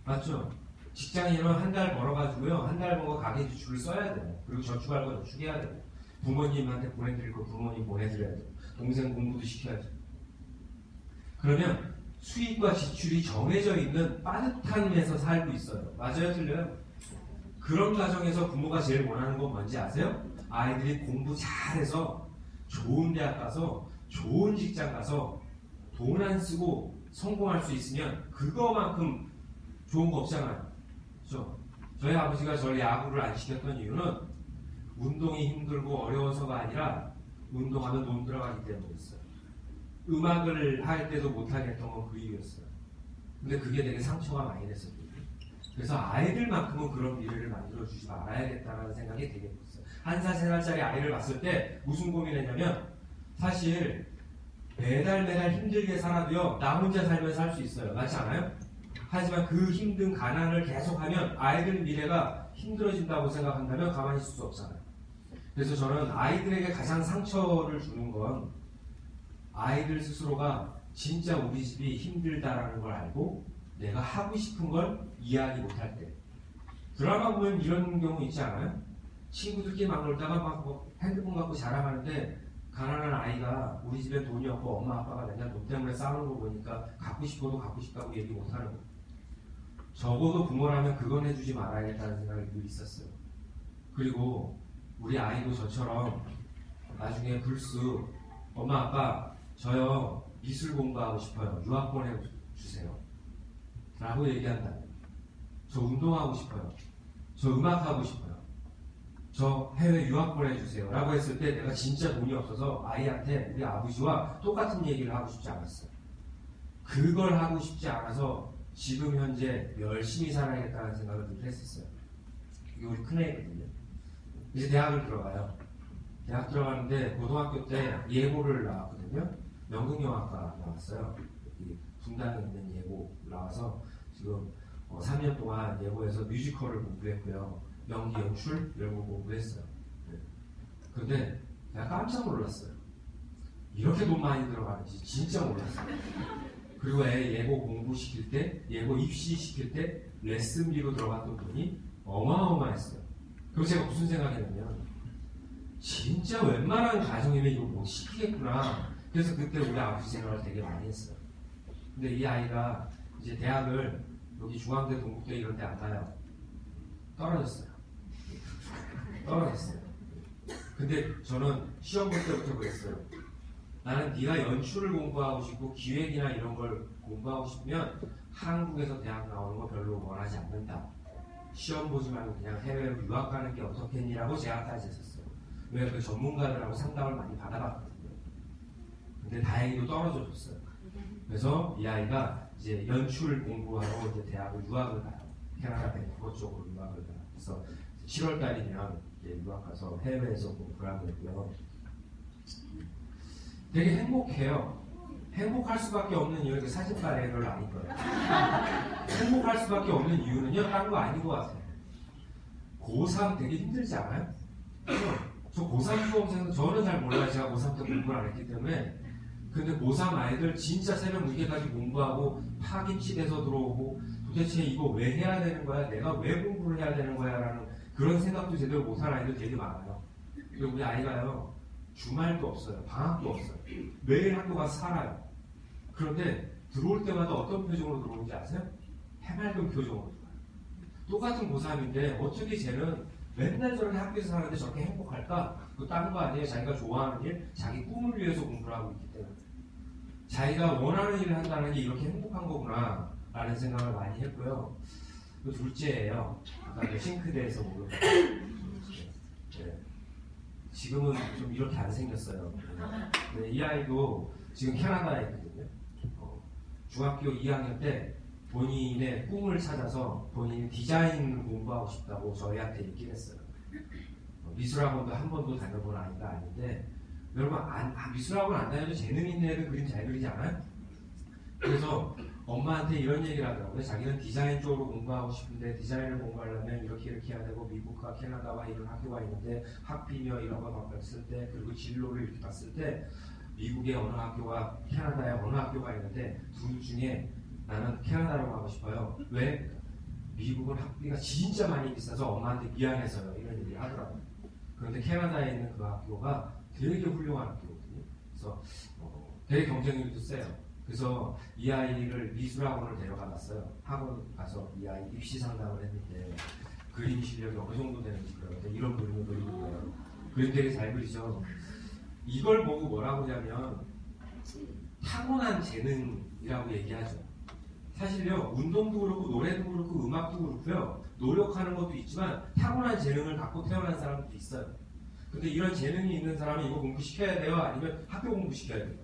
맞죠? 직장인은 한 달 벌어가지고요. 한 달 벌고 가계 지출을 써야 돼요. 그리고 저축할 거 저축해야 돼요. 부모님한테 보내드릴 거 부모님 보내드려야 돼요. 동생 공부도 시켜야죠. 그러면 수입과 지출이 정해져 있는 빠듯함에서 살고 있어요. 맞아요? 틀려요? 그런 가정에서 부모가 제일 원하는 건 뭔지 아세요? 아이들이 공부 잘해서 좋은 대학 가서 좋은 직장 가서 돈 안 쓰고 성공할 수 있으면 그거만큼 좋은 거 없잖아요. 그렇죠? 저희 아버지가 저를 야구를 안 시켰던 이유는 운동이 힘들고 어려워서가 아니라 운동하면 돈 들어가기 때문이었어요. 음악을 할 때도 못하겠던 건 그 이유였어요. 근데 그게 되게 상처가 많이 됐었거든요. 그래서 아이들만큼은 그런 미래를 만들어주지 말아야겠다는 생각이 되게 컸어요. 1살, 3살짜리 아이를 봤을 때 무슨 고민했냐면 사실 매달 힘들게 살아도요 나 혼자 살면 살 수 있어요. 맞지 않아요? 하지만 그 힘든 가난을 계속하면 아이들 미래가 힘들어진다고 생각한다면 가만히 있을 수 없잖아요. 그래서 저는 아이들에게 가장 상처를 주는 건 아이들 스스로가 진짜 우리 집이 힘들다라는 걸 알고 내가 하고 싶은 걸 이해하지 못할 때. 드라마 보면 이런 경우 있지 않아요? 친구들끼리 막 놀다가 막 핸드폰 갖고 자랑하는데 가난한 아이가 우리 집에 돈이 없고 엄마 아빠가 맨날 돈 때문에 싸우는 거 보니까 갖고 싶어도 갖고 싶다고 얘기 못하는 거. 적어도 부모라면 그건 해주지 말아야겠다는 생각이 늘 있었어요. 그리고 우리 아이도 저처럼 나중에 불쑥 엄마 아빠 저요 미술 공부하고 싶어요. 유학 보내주세요. 라고 얘기한다면 저 운동하고 싶어요. 저 음악하고 싶어요. 저 해외 유학 보내주세요. 라고 했을 때 내가 진짜 돈이 없어서 아이한테 우리 아버지와 똑같은 얘기를 하고 싶지 않았어요. 그걸 하고 싶지 않아서 지금 현재 열심히 살아야겠다는 생각을 늘 했었어요. 이게 우리 큰애거든요. 이제 대학을 들어가요. 대학 들어가는데 고등학교 때 예고를 나왔거든요. 연극영화과 나왔어요. 여기 분당에 있는 예고 나와서 지금 3년 동안 예고에서 뮤지컬을 공부했고요. 연기 연출 이런 거 공부했어요. 네. 근데 내가 깜짝 놀랐어요. 이렇게 돈 많이 들어가는지 진짜 몰랐어요. 그리고 애 예고 공부시킬 때, 예고 입시시킬 때 레슨비로 들어갔던 돈이 어마어마했어요. 그리고 제가 무슨 생각했냐면 진짜 웬만한 가정이면 이거 못 시키겠구나. 그래서 그때 우리 아버지 생각을 되게 많이 했어요. 근데 이 아이가 이제 대학을 여기 중앙대, 동국대 이런 데 안 가요. 떨어졌어요. 떨어졌어요. 근데 저는 시험 볼 때부터 그랬어요. 나는 네가 연출을 공부하고 싶고 기획이나 이런 걸 공부하고 싶으면 한국에서 대학 나오는 거 별로 원하지 않는다. 시험 보지 말고 그냥 해외로 유학 가는 게 어떻겠니라고 제안까지 했었어요. 왜 그 전문가들하고 상담을 많이 받아봤거든요. 근데 다행히도 떨어져 줬어요. 그래서 이 아이가 이제 연출 공부하러 이제 대학을 유학을 가요. 캐나다 밴쿠버 쪽으로 유학을 가요. 그래서 7월 달이면 이제 유학 가서 해외에서 공부를 하고 있고요. 되게 행복해요. 행복할 수밖에 없는 이유는 사진빨에를 아닐 거예요. 행복할 수밖에 없는 이유는요, 다른 거 아닌 것 같아요. 고3 되게 힘들지 않아요? 저 고3 수험생은 저는 잘 몰라요. 제가 고3 때 공부를 안 했기 때문에. 근데 고3 아이들 진짜 새벽 늦게까지 공부하고 파김치돼서 들어오고 도대체 이거 왜 해야 되는 거야? 내가 왜 공부를 해야 되는 거야? 라는 그런 생각도 제대로 못한 아이들 되게 많아요. 그리고 우리 아이가요, 주말도 없어요. 방학도 없어요. 매일 학교 가서 살아요. 그런데 들어올 때마다 어떤 표정으로 들어오는지 아세요? 해맑은 표정으로 들어와요. 똑같은 고3인데 어떻게 쟤는 맨날 저렇게 학교에서 사는데 저렇게 행복할까? 그거 딴 거 아니에요. 자기가 좋아하는 일, 자기 꿈을 위해서 공부를 하고 있기 때문에. 자기가 원하는 일을 한다는 게 이렇게 행복한 거구나 라는 생각을 많이 했고요. 그 둘째예요. 아까 그 싱크대에서 모르는 네. 지금은 좀 이렇게 안 생겼어요. 네, 이 아이도 지금 캐나다에 있거든요. 중학교 2학년 때 본인의 꿈을 찾아서 본인이 디자인을 공부하고 싶다고 저희한테 얘기를 했어요. 미술학원도 한 번도 다녀본 아이가 아닌데, 여러분 미술학원 안 다녀도 재능 있는 애들 그림 잘 그리지 않아요? 그래서 엄마한테 이런 얘기를 하더라고요. 자기는 디자인 쪽으로 공부하고 싶은데 디자인을 공부하려면 이렇게 해야 되고 미국과 캐나다와 이런 학교가 있는데 학비며 이런 거 봤을 때, 그리고 진로를 이렇게 봤을 때 미국의 어느 학교가 캐나다의 어느 학교가 있는데 둘 중에 나는 캐나다로 가고 싶어요. 왜? 미국은 학비가 진짜 많이 비싸서 엄마한테 미안해서요. 이런 얘기를 하더라고요. 그런데 캐나다에 있는 그 학교가 되게 훌륭한 학교거든요. 그래서 되게 경쟁률도 세요. 그래서 이 아이를 미술학원을 데려가 봤어요. 학원 가서 이 아이 입시 상담을 했는데 그림 실력이 어느 정도 되는지 그러는데 이런 그림을 그리는 거예요. 그림 되게 잘 그리죠. 이걸 보고 뭐라고 하냐면 타고난 재능이라고 얘기하죠. 사실요, 운동도 그렇고 노래도 그렇고 음악도 그렇고요, 노력하는 것도 있지만 타고난 재능을 갖고 태어난 사람도 있어요. 근데 이런 재능이 있는 사람이 이거 공부시켜야 돼요? 아니면 학교 공부시켜야 돼요?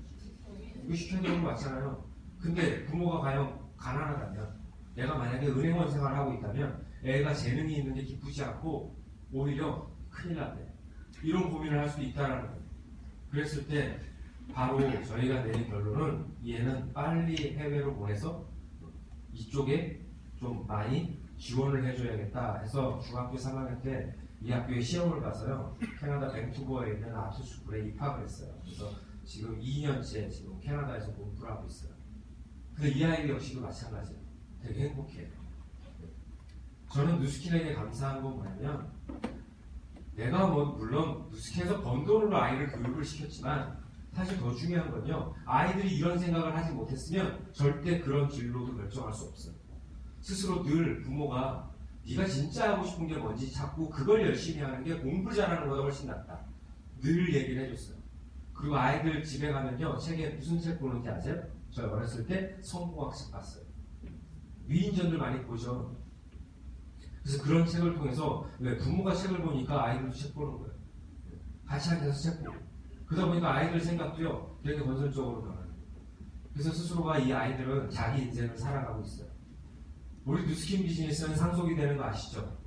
이거 시켜야 되는 거 맞잖아요. 근데 부모가 과연 가난하다면, 내가 만약에 은행원 생활을 하고 있다면 애가 재능이 있는 게 기쁘지 않고 오히려 큰일 났네, 이런 고민을 할 수도 있다는 거예요. 그랬을 때 바로 저희가 내린 결론은 얘는 빨리 해외로 보내서 이쪽에 좀 많이 지원을 해줘야겠다 해서 중학교 3학년 때 이 학교에 시험을 봐서요, 캐나다 밴쿠버에 있는 아트스쿨에 입학을 했어요. 그래서 지금 2년째 지금 캐나다에서 공부를 하고 있어요. 근데 이 아이 역시도 마찬가지예요. 되게 행복해요. 저는 누스킨에게 감사한 건 뭐냐면, 내가 물론 누스킨에서 번 돈으로 아이를 교육을 시켰지만 사실 더 중요한 건요, 아이들이 이런 생각을 하지 못했으면 절대 그런 진로도 결정할 수 없어요. 스스로 늘 부모가 네가 진짜 하고 싶은 게 뭔지 찾고 그걸 열심히 하는 게 공부 잘하는 것보다 훨씬 낫다, 늘 얘기를 해줬어요. 그리고 아이들 집에 가면요, 책에 무슨 책 보는지 아세요? 저 어렸을 때 성공학책 봤어요. 위인전들 많이 보죠. 그래서 그런 책을 통해서, 왜 부모가 책을 보니까 아이들도 책 보는 거예요. 같이 앉아서 책 보고. 그러다 보니까 아이들 생각도요, 되게 건설적으로 변하는 거예요. 그래서 스스로가 이 아이들은 자기 인생을 살아가고 있어요. 우리 누스킨 비즈니스는 상속이 되는 거 아시죠?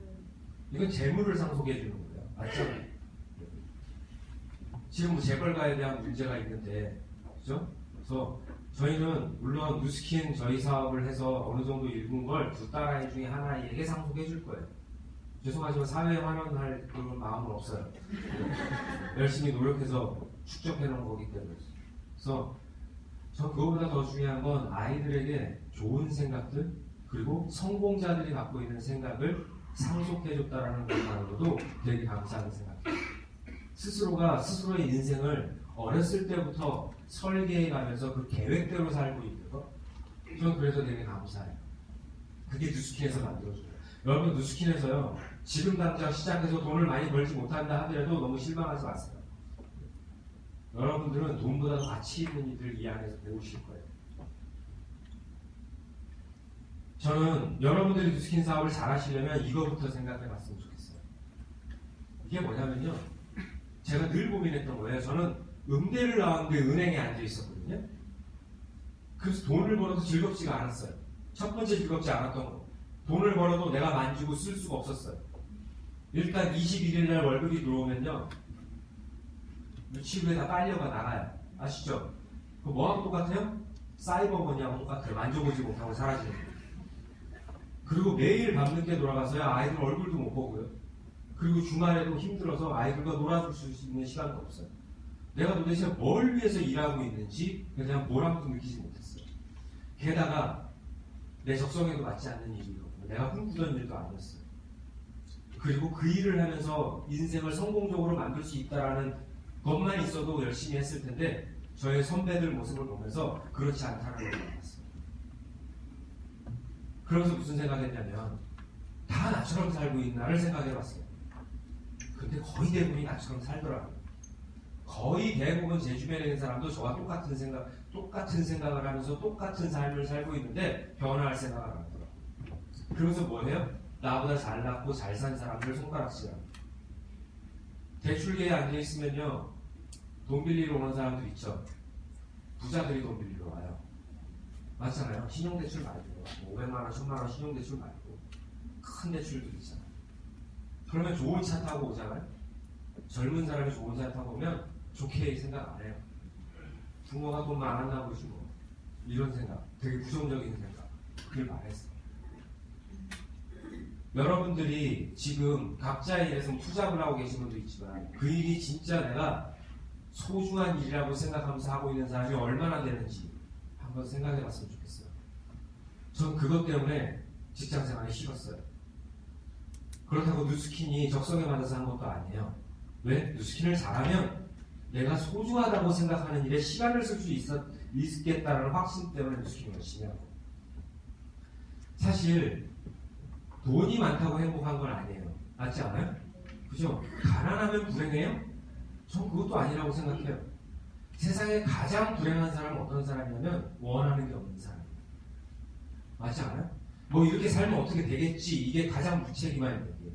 이건 재물을 상속해 주는 거예요. 맞죠? 지금 뭐 재벌가에 대한 문제가 있는데, 그죠? 그래서 저희는 물론 누스킨 저희 사업을 해서 어느 정도 읽은 걸 두 딸아이 중에 하나에게 상속해 줄 거예요. 죄송하지만 사회에 환원할 그런 마음은 없어요. 열심히 노력해서 축적해 놓은 거기 때문에. 그래서 전 그거보다 더 중요한 건 아이들에게 좋은 생각들 그리고 성공자들이 갖고 있는 생각을 상속해 줬다라는 것만으로도 되게 감사하는 생각이에요. 스스로가 스스로의 인생을 어렸을 때부터 설계해 가면서 그 계획대로 살고 있는 거 저는 그래서 되게 감사해요. 그게 누스킨에서 만들어줘요. 여러분 누스킨에서요 지금 당장 시작해서 돈을 많이 벌지 못한다 하더라도 너무 실망하지 마세요. 여러분들은 돈보다 더 가치 있는 일들 이 안에서 배우실 거예요. 저는 여러분들이 누스킨 사업을 잘 하시려면 이거부터 생각해 봤으면 좋겠어요. 이게 뭐냐면요. 제가 늘 고민했던 거예요. 저는 음대를 나왔는데 은행에 앉아 있었거든요. 그래서 돈을 벌어도 즐겁지가 않았어요. 첫 번째 즐겁지 않았던 거. 돈을 벌어도 내가 만지고 쓸 수가 없었어요. 일단 21일 날 월급이 들어오면요. 유치부에 다 딸려가 나가요. 아시죠? 그 뭐하고 똑같아요? 사이버머니하고 똑같아요. 만져보지 못하고 사라지는 거예요. 그리고 매일 밤늦게 돌아가서야 아이들 얼굴도 못 보고요. 그리고 주말에도 힘들어서 아이들과 놀아줄 수 있는 시간도 없어요. 내가 도대체 뭘 위해서 일하고 있는지 그냥 보람도 느끼지 못했어요. 게다가 내 적성에도 맞지 않는 일이고 내가 꿈꾸던 일도 아니었어요. 그리고 그 일을 하면서 인생을 성공적으로 만들 수 있다라는 것만 있어도 열심히 했을 텐데 저의 선배들 모습을 보면서 그렇지 않다는 걸 알았어요. 그러면서 무슨 생각했냐면 다 나처럼 살고 있나를 생각해봤어요. 근데 거의 대부분이 나처럼 살더라고요. 거의 대부분 제 주변에 있는 사람도 저와 똑같은 생각을 하면서 똑같은 삶을 살고 있는데 변화할 생각을 안 하더라고요. 그러면서 뭐예요? 나보다 잘났고 잘 산 사람들 손가락질하고 대출계에 앉아있으면요 돈 빌리러 오는 사람들 있죠. 부자들이 돈 빌리러 와요. 맞잖아요. 신용대출 말고 500만원, 1000만원 신용대출 말고 큰 대출들 있잖아요. 그러면 좋은 차 타고 오잖아요. 젊은 사람이 좋은 차 타고 오면 좋게 생각 안 해요. 부모가 돈 많았나 보지 뭐. 이런 생각. 되게 부정적인 생각. 그걸 말했어요. 여러분들이 지금 각자의 일에서 투잡을 하고 계신 분도 있지만 그 일이 진짜 내가 소중한 일이라고 생각하면서 하고 있는 사람이 얼마나 되는지 한번 생각해 봤으면 좋겠어요. 전 그것 때문에 직장 생활이 싫었어요. 그렇다고 누스킨이 적성에 맞아서 한 것도 아니에요. 왜? 누스킨을 잘하면 내가 소중하다고 생각하는 일에 시간을 쓸 수 있겠다는 확신 때문에 누스킨을 열심히 하고 사실 돈이 많다고 행복한 건 아니에요. 맞지 않아요? 그죠? 가난하면 불행해요? 전 그것도 아니라고 생각해요. 세상에 가장 불행한 사람은 어떤 사람이냐면 원하는 게 없는 사람이에요. 맞지 않아요? 뭐 이렇게 살면 어떻게 되겠지 이게 가장 무책임한 얘기예요.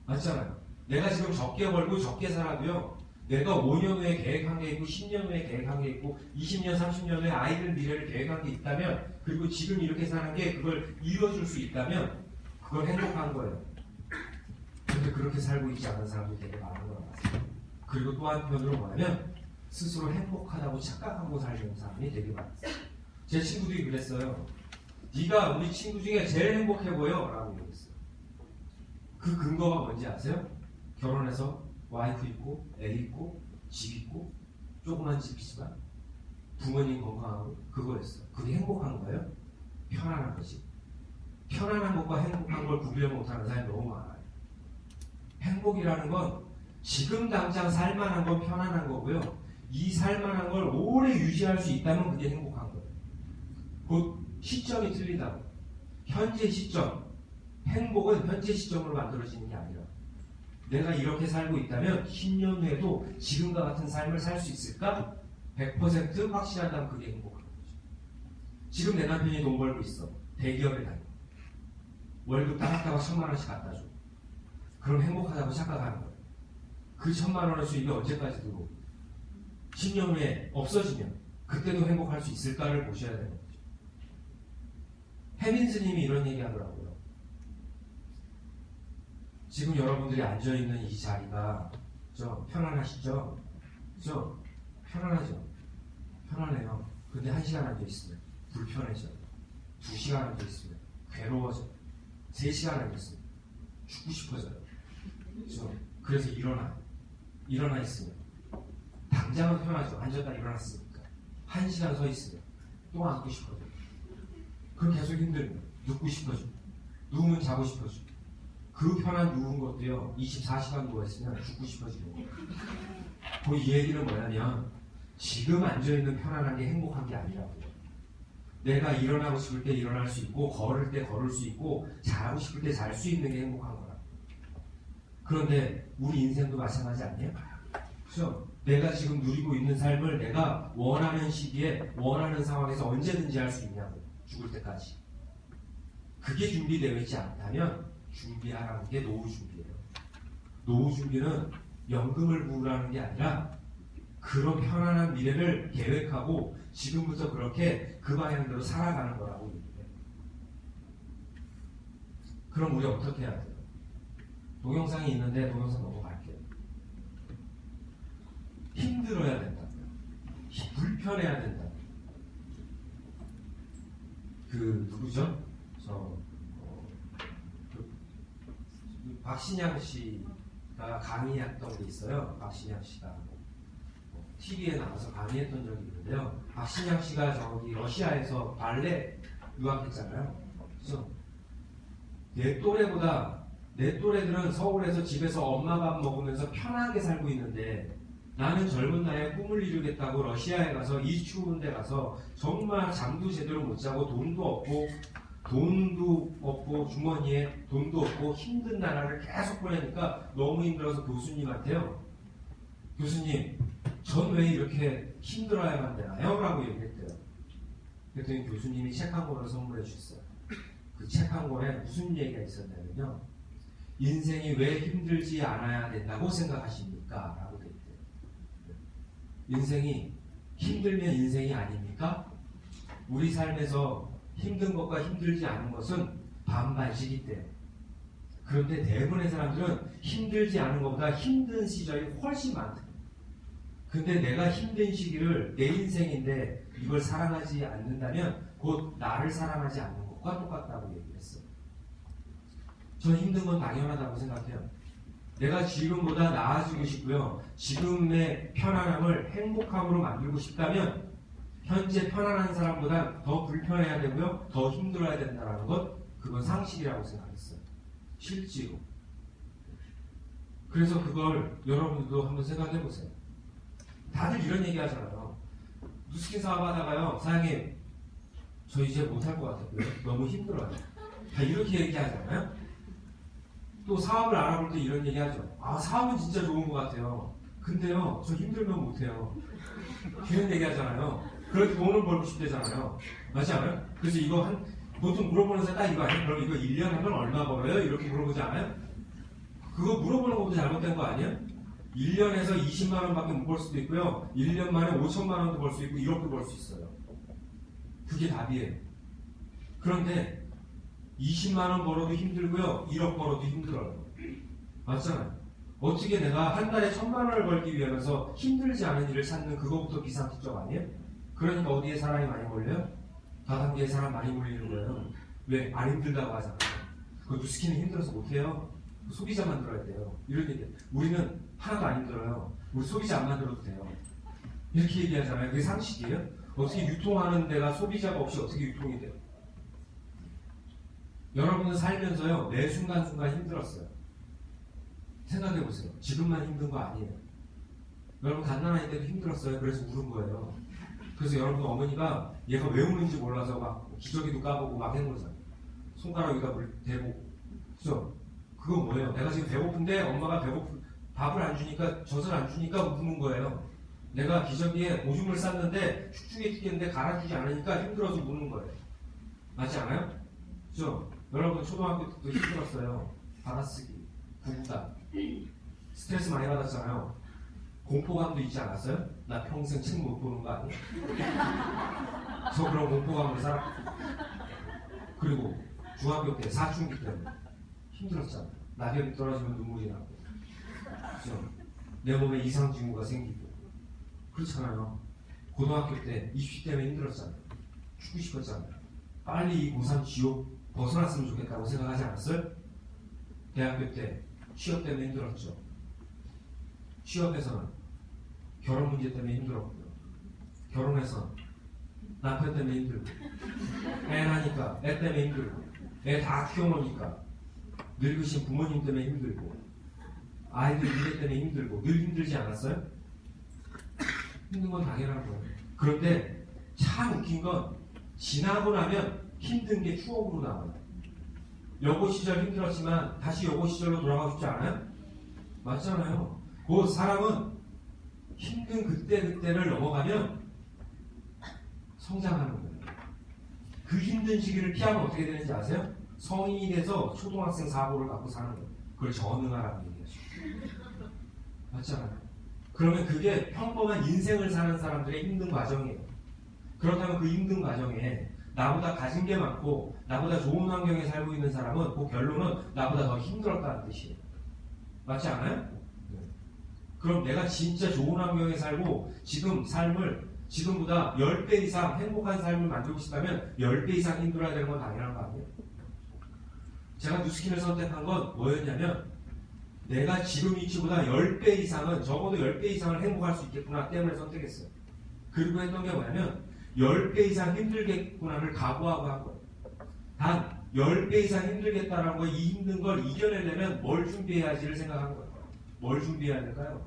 맞잖아요. 내가 지금 적게 벌고 적게 살아도요 내가 5년 후에 계획한 게 있고 10년 후에 계획한 게 있고 20년 30년 후에 아이들 미래를 계획한 게 있다면 그리고 지금 이렇게 사는 게 그걸 이루어줄 수 있다면 그걸 행복한 거예요. 근데 그렇게 살고 있지 않은 사람들이 되게 많은 것 같아요. 그리고 또 한편으로 뭐냐면 스스로 행복하다고 착각하고 살는 사람이 되게 많았어요. 제 친구들이 그랬어요. 네가 우리 친구 중에 제일 행복해 보여 라고 얘기했어요. 그 근거가 뭔지 아세요? 결혼해서 와이프 있고 애 있고 집 있고 조그만 집이지만 부모님 건강하고 그거였어요. 그게 행복한 거예요? 편안한 거지. 편안한 것과 행복한 걸 구별 못하는 사람이 너무 많아요. 행복이라는 건 지금 당장 살만한 건 편안한 거고요. 이 살만한 걸 오래 유지할 수 있다면 그게 행복한 거예요. 곧 시점이 틀리다고. 현재 시점. 행복은 현재 시점으로 만들어지는 게 아니라 내가 이렇게 살고 있다면 10년 후에도 지금과 같은 삶을 살 수 있을까? 100% 확실하다면 그게 행복한 거죠. 지금 내 남편이 돈 벌고 있어. 대기업에 다녀. 월급 따박따박 1000만원씩 갖다 줘. 그럼 행복하다고 착각하는 거예요. 그 1000만원의 수입이 언제까지 들어오고 10년 후에 없어지면 그때도 행복할 수 있을까를 보셔야 되는 거죠. 해민 스님이 이런 얘기 하더라고요. 지금 여러분들이 앉아있는 이 자리가 편안하시죠? 그죠? 편안하죠? 편안해요. 근데 1시간 앉아있으면 불편해져. 2시간 앉아있으면 괴로워져. 3시간 앉아있으면 죽고 싶어져요. 그래서 일어나 있으면 당장은 편하죠. 앉았다 일어났으니까. 1시간 서 있으면 또 앉고 싶어져. 그럼 계속 힘들면 눕고 싶어져. 누우면 자고 싶어져. 그 편한 누운 것도요 24시간 누워있으면 죽고 싶어지는 거예요. 이 얘기는 뭐냐면 지금 앉아있는 편안한 게 행복한 게 아니라고요. 내가 일어나고 싶을 때 일어날 수 있고 걸을 때 걸을 수 있고 자고 싶을 때 잘 수 있는 게 행복한 거라. 그런데 우리 인생도 마찬가지 아니에요? 그렇죠? 내가 지금 누리고 있는 삶을 내가 원하는 시기에 원하는 상황에서 언제든지 할 수 있냐고. 죽을 때까지. 그게 준비되어 있지 않다면 준비하라는 게 노후 준비예요. 노후 준비는 연금을 부으라는 게 아니라 그런 편안한 미래를 계획하고 지금부터 그렇게 그 방향대로 살아가는 거라고 얘기해요. 그럼 우리 어떻게 해야 돼요? 동영상이 있는데 동영상 넘어갈게요. 힘들어야 된다고요. 불편해야 된다고요. 누구죠? 박신양 씨가 강의했던 게 있어요. 박신양 씨가 TV에 나와서 강의했던 적이 있는데요. 박신양 씨가 러시아에서 발레 유학했잖아요. 그래서 내 또래들은 서울에서 집에서 엄마 밥 먹으면서 편하게 살고 있는데 나는 젊은 나이에 꿈을 이루겠다고 러시아에 가서 이 추운 데 가서 정말 잠도 제대로 못 자고 돈도 없고 주머니에 돈도 없고 힘든 나라를 계속 보내니까 너무 힘들어서 교수님한테요. 교수님, 전 왜 이렇게 힘들어야만 되나요? 라고 얘기했대요. 그랬더니 교수님이 책 한 권을 선물해 주셨어요. 그 책 한 권에 무슨 얘기가 있었냐면요. 인생이 왜 힘들지 않아야 된다고 생각하십니까? 라고 돼 있대요. 인생이 힘들면 인생이 아닙니까? 우리 삶에서 힘든 것과 힘들지 않은 것은 반반씩 있대요. 그런데 대부분의 사람들은 힘들지 않은 것보다 힘든 시절이 훨씬 많대요. 근데 내가 힘든 시기를 내 인생인데 이걸 사랑하지 않는다면 곧 나를 사랑하지 않는 것과 똑같다고 얘기를 했어요. 저는 힘든 건 당연하다고 생각해요. 내가 지금보다 나아지고 싶고요. 지금의 편안함을 행복함으로 만들고 싶다면 현재 편안한 사람보다 더 불편해야 되고요. 더 힘들어야 된다는 것, 그건 상식이라고 생각했어요. 실제로. 그래서 그걸 여러분들도 한번 생각해 보세요. 다들 이런 얘기 하잖아요. 누스킨 사업하다가요. 사장님, 저 이제 못할 것 같아요. 너무 힘들어요. 다 이렇게 얘기하잖아요. 또 사업을 알아볼 때 이런 얘기 하죠. 사업은 진짜 좋은 것 같아요. 근데요, 저 힘들면 못해요. 이런 얘기 하잖아요. 그렇게 돈을 벌고 싶대잖아요. 맞지 않아요? 그래서 이거 보통 물어보는 사람 딱 이거 아니에요? 그럼 이거 1년 하면 얼마 벌어요? 이렇게 물어보지 않아요? 그거 물어보는 것도 잘못된 거 아니에요? 1년에서 20만 원밖에 못 벌 수도 있고요. 1년 만에 5천만 원도 벌 수 있고 1억도 벌 수 있어요. 그게 답이에요. 그런데 20만 원 벌어도 힘들고요. 1억 벌어도 힘들어요. 맞잖아요. 어떻게 내가 한 달에 1,000만 원을 벌기 위해서 힘들지 않은 일을 찾는 그거부터 비상식적 아니에요? 그러니까 어디에 사람이 많이 몰려요? 다단계에 사람 많이 몰리는 거예요. 왜? 안 힘들다고 하잖아요. 그 누스키는 힘들어서 못해요. 소비자 만들어야 돼요. 이런 얘기. 우리는 하나도 안 힘들어요. 우리 소비자 안 만들어도 돼요. 이렇게 얘기하잖아요. 그게 상식이에요? 어떻게 유통하는 데가 소비자가 없이 어떻게 유통이 돼요? 여러분은 살면서요. 매 순간순간 힘들었어요. 생각해보세요. 지금만 힘든 거 아니에요. 여러분 갓난아기 때도 힘들었어요. 그래서 우는 거예요. 그래서 여러분 어머니가 얘가 왜 우는지 몰라서 막 기저귀도 까보고 막 하는 거잖아요. 손가락 위에다 물 대고. 그죠? 그거 뭐예요? 내가 지금 배고픈데 엄마가 밥을 안 주니까 젖을 안 주니까 우는 거예요. 내가 기저귀에 오줌을 쌌는데 축축해 죽겠는데 갈아주지 않으니까 힘들어서 우는 거예요. 맞지 않아요? 그죠? 여러분 초등학교 때도 힘들었어요. 받아쓰기, 구구단, 스트레스 많이 받았잖아요. 공포감도 있지 않았어요? 나 평생 책 못 보는 거 아니에요? 저 그런 공포감으로 살았고. 그리고 중학교 때 사춘기 때문에 힘들었잖아요. 낙엽이 떨어지면 눈물이 나고, 그죠? 내 몸에 이상징후가 생기고 그렇잖아요. 고등학교 때 입시 때문에 힘들었잖아요. 죽고 싶었잖아요. 빨리 이 고3 지옥 벗어났으면 좋겠다고 생각하지 않았어요? 대학교 때 취업 때문에 힘들었죠. 취업에서는 결혼 문제 때문에 힘들었고요. 결혼해서 남편 때문에 힘들고, 애 나니까 애 때문에 힘들고, 애 다 키워놓으니까 늙으신 부모님 때문에 힘들고, 아이들 미래 때문에 힘들고, 늘 힘들지 않았어요? 힘든 건 당연한 거예요. 그런데 참 웃긴 건 지나고 나면 힘든 게 추억으로 남아요. 여고 시절 힘들었지만 다시 여고 시절로 돌아가고 싶지 않아요? 맞잖아요. 그 사람은 힘든 그때를 넘어가면 성장하는 거예요. 그 힘든 시기를 피하면 어떻게 되는지 아세요? 성인이 돼서 초등학생 사고를 갖고 사는 거예요. 그걸 전응하라는 얘기하죠. 맞잖아요. 그러면 그게 평범한 인생을 사는 사람들의 힘든 과정이에요. 그렇다면 그 힘든 과정에 나보다 가진 게 많고 나보다 좋은 환경에 살고 있는 사람은 그 결론은 나보다 더 힘들었다는 뜻이에요. 맞지 않아요? 네. 그럼 내가 진짜 좋은 환경에 살고 지금 삶을 지금보다 10배 이상 행복한 삶을 만들고 싶다면 10배 이상 힘들어야 되는 건 당연한 거 아니에요? 제가 누스킨을 선택한 건 뭐였냐면 내가 지금 위치보다 10배 이상은 적어도 10배 이상을 행복할 수 있겠구나 때문에 선택했어요. 그리고 했던 게 뭐냐면 10배 이상 힘들겠구나를 각오하고 한 거예요. 단 10배 이상 힘들겠다라는 거, 이 힘든 걸 이겨내려면 뭘 준비해야지를 생각한 거예요. 뭘 준비해야 될까요?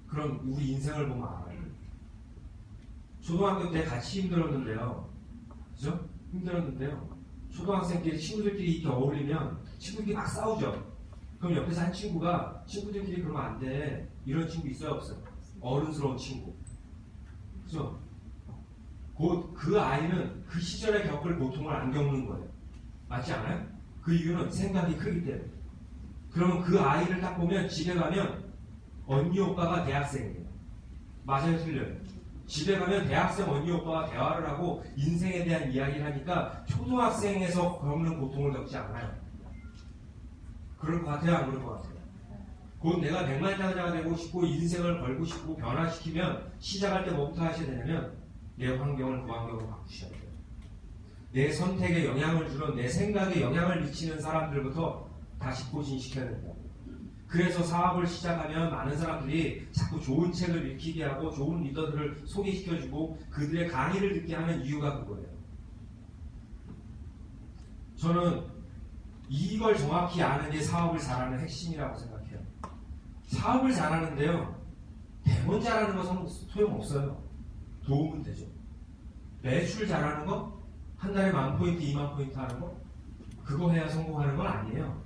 그럼 우리 인생을 보면 알아요. 초등학교 때 같이 힘들었는데요. 그죠? 힘들었는데요. 초등학생끼리 친구들끼리 이렇게 어울리면 친구들끼리 막 싸우죠. 그럼 옆에서 한 친구가 친구들끼리 그러면 안 돼. 이런 친구 있어요? 없어요? 어른스러운 친구. 그죠? 곧 그 아이는 그 시절에 겪을 고통을 안 겪는 거예요. 맞지 않아요? 그 이유는 생각이 크기 때문에. 그러면 그 아이를 딱 보면 집에 가면 언니 오빠가 대학생이에요. 맞아요? 틀려요? 집에 가면 대학생 언니 오빠와 대화를 하고 인생에 대한 이야기를 하니까 초등학생에서 겪는 고통을 겪지 않아요. 그럴 것 같아요? 안 그럴 것 같아요? 곧 내가 백만장자가 되고 싶고 인생을 걸고 싶고 변화시키면 시작할 때 뭐부터 하셔야 되냐면 내 환경을 그 환경으로 바꾸셔야 돼요. 내 선택에 영향을 주는 내 생각에 영향을 미치는 사람들부터 다시 포진시켜야 된다고. 그래서 사업을 시작하면 많은 사람들이 자꾸 좋은 책을 읽히게 하고 좋은 리더들을 소개시켜주고 그들의 강의를 듣게 하는 이유가 그거예요. 저는 이걸 정확히 아는 게 사업을 잘하는 핵심이라고 생각해요. 사업을 잘하는데요, 100원 잘하는 것은 소용없어요. 도움은 되죠. 매출 잘하는 거, 한 달에 10,000포인트, 20,000포인트 하는 거, 그거 해야 성공하는 건 아니에요.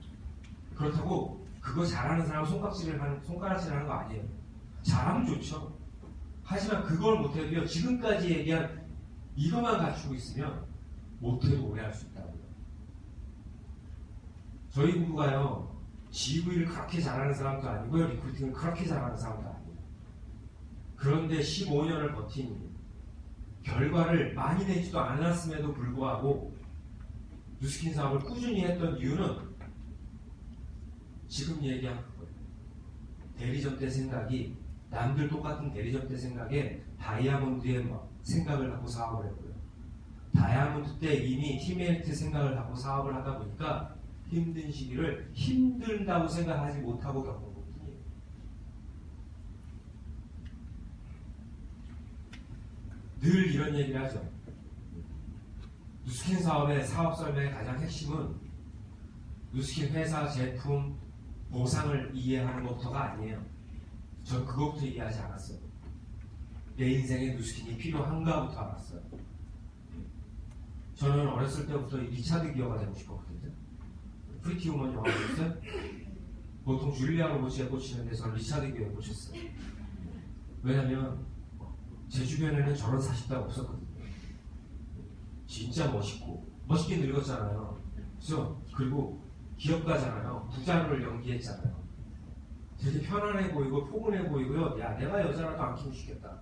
그렇다고 그거 잘하는 사람 손가락질하는 거 아니에요. 잘하면 좋죠. 하지만 그걸 못해도요, 지금까지 얘기한 이것만 갖추고 있으면 못해도 오래 할 수 있다고요. 저희 부부가요, GV를 그렇게 잘하는 사람도 아니고요, 리크루팅을 그렇게 잘하는 사람도 아니에요. 그런데 15년을 버틴 결과를 많이 내지도 않았음에도 불구하고 누스킨 사업을 꾸준히 했던 이유는 지금 얘기한 그거예요. 대리점 때 생각이 남들 똑같은 대리점 때 생각에 다이아몬드의 생각을 갖고 사업을 했고요. 다이아몬드 때 이미 티메리트 생각을 갖고 사업을 하다 보니까 힘든 시기를 힘들다고 생각하지 못하고 겪은 거거든요. 늘 이런 얘기를 하죠. 누스킨 사업의 사업 설명의 가장 핵심은 누스킨 회사, 제품, 보상을 이해하는 것부터가 아니에요. 전 그것부터 얘기하지 않았어요. 내 인생에 누스킨이 필요한가부터 알았어요. 저는 어렸을 때부터 리차드 기어가 되고 싶었거든요. 프리티 우먼 영화 보셨어요? 보통 줄리아 로버츠에 꽂히는데 저는 리차드 기어에 꽂혔어요. 왜냐면 제 주변에는 저런 40대가 없었거든요. 진짜 멋있고 멋있게 늙었잖아요. 그죠? 그리고 기업가잖아요. 부자를 연기했잖아요. 되게 편안해 보이고 포근해 보이고요. 야, 내가 여자라도 안 키우고 싶겠다.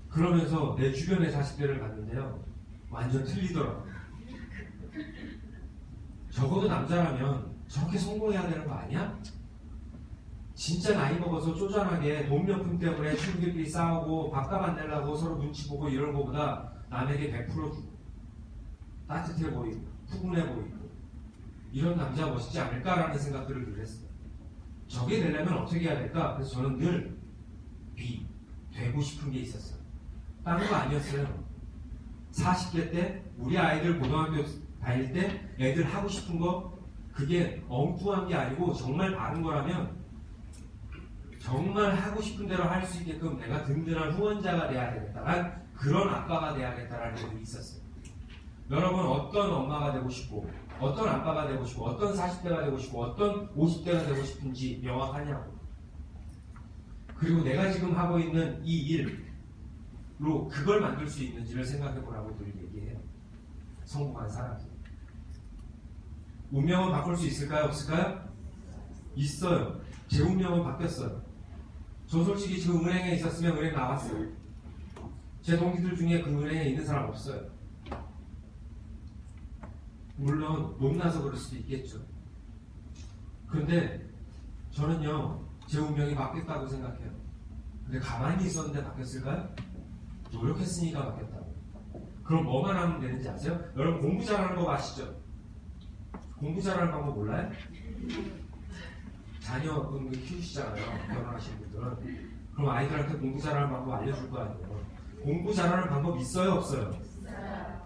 그러면서 내 주변의 40대를 봤는데요, 완전 틀리더라고요. 적어도 남자라면 저렇게 성공해야 되는 거 아니야? 진짜 나이 먹어서 쪼잔하게 돈 몇 푼 때문에 친구들끼리 싸우고 밥값 안 내려고 서로 눈치 보고 이런 거보다 남에게 100% 주고 따뜻해 보이고 푸근해 보이고 이런 남자 멋있지 않을까라는 생각들을 늘 했어요. 저게 되려면 어떻게 해야 될까? 그래서 저는 늘 되고 싶은 게 있었어요. 다른 거 아니었어요. 40대 때 우리 아이들 고등학교 다닐 때 애들 하고 싶은 거 그게 엉뚱한 게 아니고 정말 바른 거라면 정말 하고 싶은 대로 할 수 있게끔 내가 든든한 후원자가 돼야 되겠다라는 그런 아빠가 돼야겠다라는 생각이 있었어요. 여러분 어떤 엄마가 되고 싶고 어떤 아빠가 되고 싶고 어떤 40대가 되고 싶고 어떤 50대가 되고 싶은지 명확하냐고. 그리고 내가 지금 하고 있는 이 일로 그걸 만들 수 있는지를 생각해 보라고 늘 얘기해요. 성공한 사람들. 운명은 바꿀 수 있을까요? 없을까요? 있어요. 제 운명은 바뀌었어요. 저 솔직히 지금 은행에 있었으면 은행 나왔어요. 제 동기들 중에 그 은행에 있는 사람 없어요. 물론 못나서 그럴 수도 있겠죠. 그런데 저는요 제 운명이 바뀌었다고 생각해요. 근데 가만히 있었는데 바뀌었을까요? 노력했으니까 바뀌었다고. 그럼 뭐만 하면 되는지 아세요? 여러분 공부 잘하는 거 아시죠? 공부 잘하는 방법 몰라요? 자녀 키우시잖아요. 결혼하신 분들은. 그럼 아이들한테 공부 잘하는 방법 알려줄 거 아니에요. 공부 잘하는 방법 있어요? 없어요? 있어요.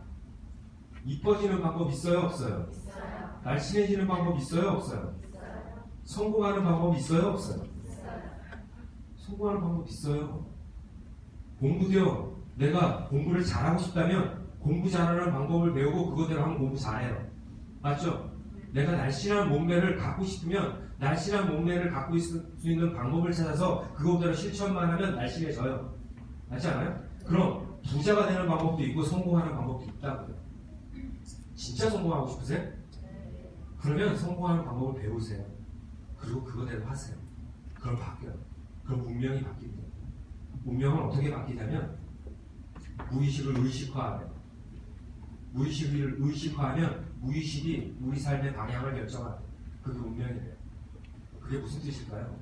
이뻐지는 방법 있어요? 없어요? 있어요. 날씬해지는 방법 있어요? 없어요? 있어요. 성공하는 방법 있어요? 없어요? 있어요. 성공하는 방법 있어요. 공부도요. 내가 공부를 잘하고 싶다면 공부 잘하는 방법을 배우고 그거대로 하면 공부 잘해요. 맞죠? 내가 날씬한 몸매를 갖고 싶으면 날씬한 몸매를 갖고 있을 수 있는 방법을 찾아서 그거대로 실천만 하면 날씬해져요. 맞지 않아요? 그럼 부자가 되는 방법도 있고 성공하는 방법도 있다고요. 진짜 성공하고 싶으세요? 그러면 성공하는 방법을 배우세요. 그리고 그거대로 하세요. 그럼 바뀌어요. 그럼 운명이 바뀝니다. 운명은 어떻게 바뀌냐면 무의식을 의식화하래요. 무의식을 의식화하면 무의식이 우리 삶의 방향을 결정하래요. 그게 운명이래요. 그게 무슨 뜻일까요?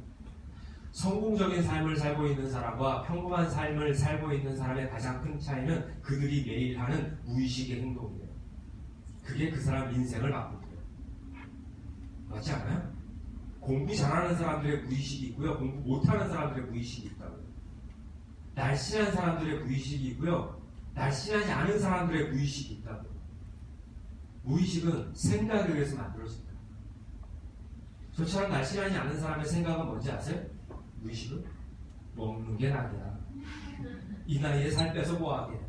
성공적인 삶을 살고 있는 사람과 평범한 삶을 살고 있는 사람의 가장 큰 차이는 그들이 매일 하는 무의식의 행동이에요. 그게 그 사람 인생을 바꾸고요. 맞지 않아요? 공부 잘하는 사람들의 무의식이 있고요. 공부 못하는 사람들의 무의식이 있다고요. 날씬한 사람들의 무의식이 있고요. 날씬하지 않은 사람들의 무의식이 있다고요. 무의식은 생각에 의해서 만들어집니다. 저처럼 날씬하지 않은 사람의 생각은 뭔지 아세요? 무의식은? 먹는 게 낙이야. 이 나이에 살 빼서 뭐하게.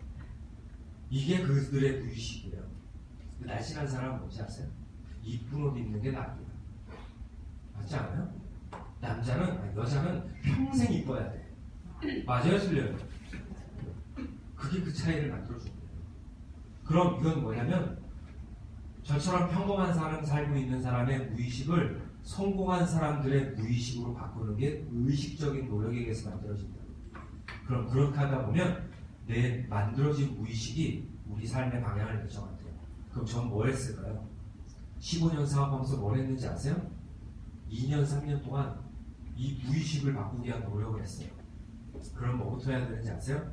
이게 그들의 무의식이에요. 날씬한 사람은 뭔지 아세요? 이쁜 옷 입는 게 낙이야. 맞지 않아요? 여자는 평생 이뻐야 돼. 맞아요, 틀려요? 그게 그 차이를 만들어준 거예요. 그럼 이건 뭐냐면 저처럼 평범한 사람 살고 있는 사람의 무의식을 성공한 사람들의 무의식으로 바꾸는 게 의식적인 노력에 의해서 만들어진다. 그럼 그렇게 하다 보면 내 만들어진 무의식이 우리 삶의 방향을 결정한대요. 그럼 전 뭐 했을까요? 15년 사업하면서 뭘 했는지 아세요? 2년, 3년 동안 이 무의식을 바꾸기 위한 노력을 했어요. 그럼 뭐부터 해야 되는지 아세요?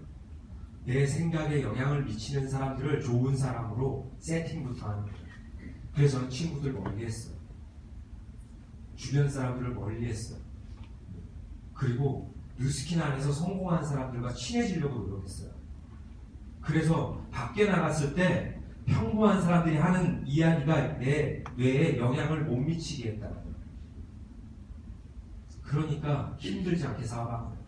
내 생각에 영향을 미치는 사람들을 좋은 사람으로 세팅부터 하는 거예요. 그래서 저는 친구들 멀리 했어요. 주변 사람들을 멀리 했어요. 그리고 뉴스킨 안에서 성공한 사람들과 친해지려고 노력했어요. 그래서 밖에 나갔을 때 평범한 사람들이 하는 이야기가 내 뇌에 영향을 못 미치게 했다는 거예요. 그러니까 힘들지 않게 사업한 거예요.